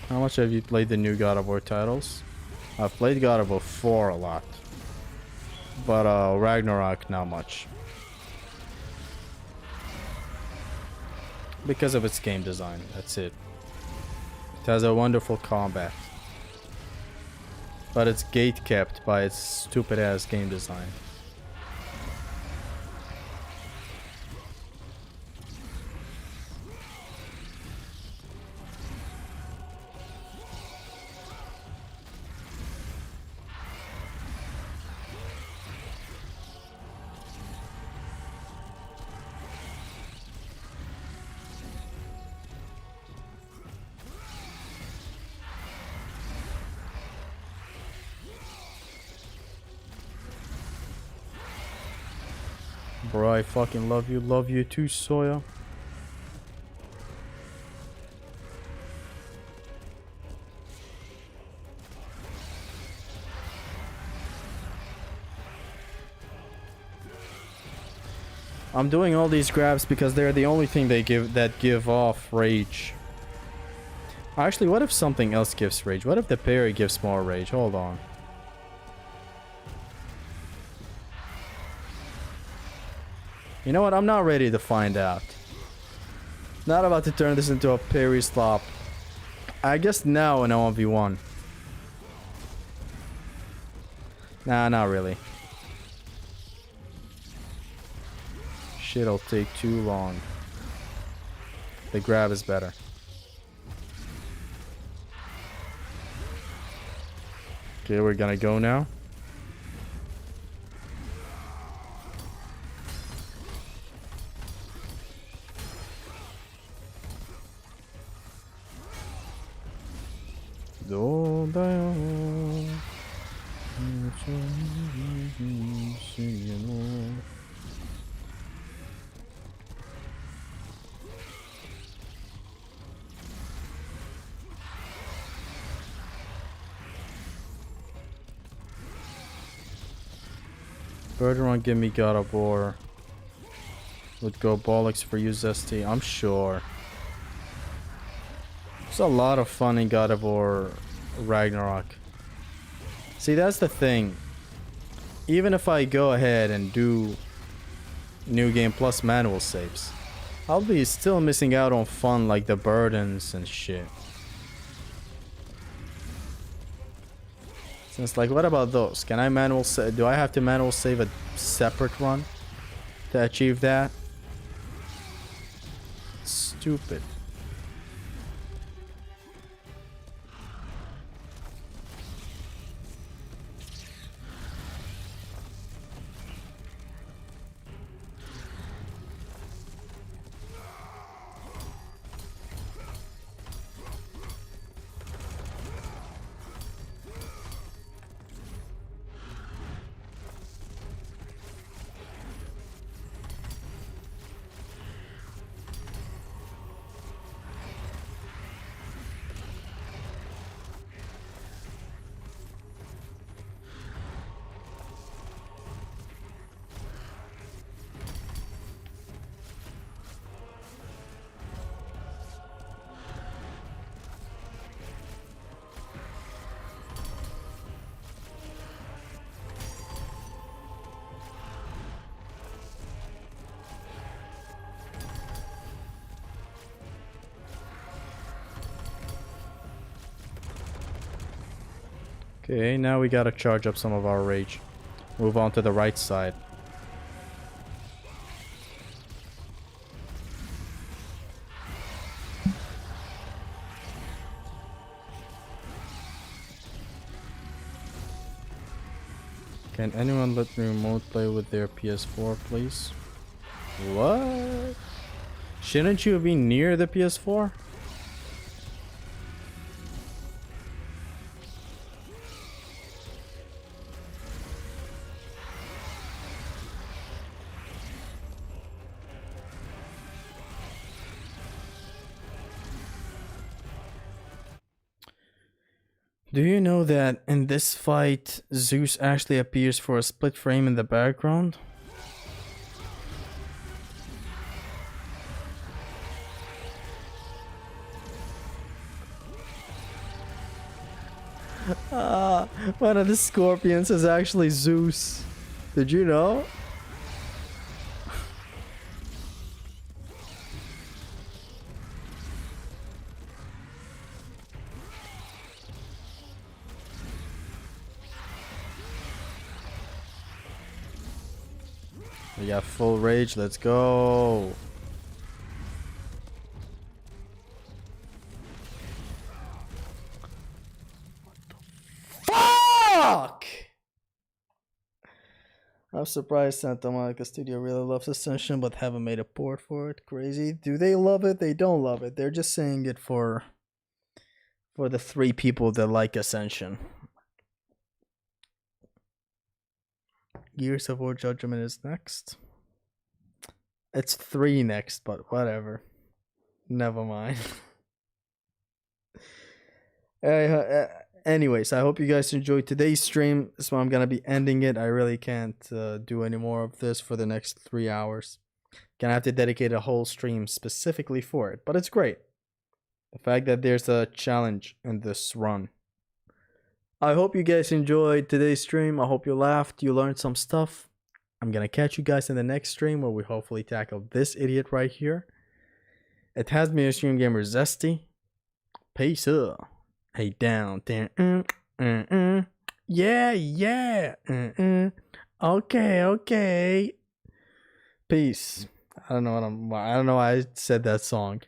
How much have you played the new God of War titles? I've played God of War 4 a lot. But Ragnarok not much. Because of its game design, that's it. It has a wonderful combat. But it's gate kept by its stupid ass game design. Bro, I fucking love you too, Soya. I'm doing all these grabs because they're the only thing they give off rage. Actually, what if something else gives rage? What if the parry gives more rage? Hold on. You know what? I'm not ready to find out. Not about to turn this into a parry slop. I guess now in a 1v1. Nah, not really. Shit'll take too long. The grab is better. Okay, we're gonna go now. Bergeron, give me God of War. Would go bollocks for you, Zesty. I'm sure. There's a lot of fun in God of War Ragnarok. See, that's the thing. Even if I go ahead and do new game plus manual saves, I'll be still missing out on fun like the burdens and shit. So it's like, what about those? Can I manual save? Do I have to manual save a separate run to achieve that? Stupid. Okay, now we gotta charge up some of our rage. Move on to the right side. Can anyone let me remote play with their PS4, please? What? Shouldn't you be near the PS4? Do you know that in this fight, Zeus actually appears for a split frame in the background? One of the scorpions is actually Zeus. Did you know? We got full rage, let's go. Fuck! I'm surprised Santa Monica Studio really loves Ascension but haven't made a port for it. Crazy. Do they love it? They don't love it. They're just saying it for the 3 people that like Ascension. Gears of War Judgment is next. It's 3 next, but whatever. Never mind. Anyways, I hope you guys enjoyed today's stream. So I'm gonna be ending it. I really can't do any more of this for the next 3 hours. Gonna have to dedicate a whole stream specifically for it, but it's great. The fact that there's a challenge in this run. I hope you guys enjoyed today's stream. I hope you laughed, you learned some stuff. I'm gonna catch you guys in the next stream where we hopefully tackle this idiot right here. It has been your stream gamer Zesty. Peace up. Hey, down there. Yeah, yeah. Okay. Peace. I don't know why I said that song.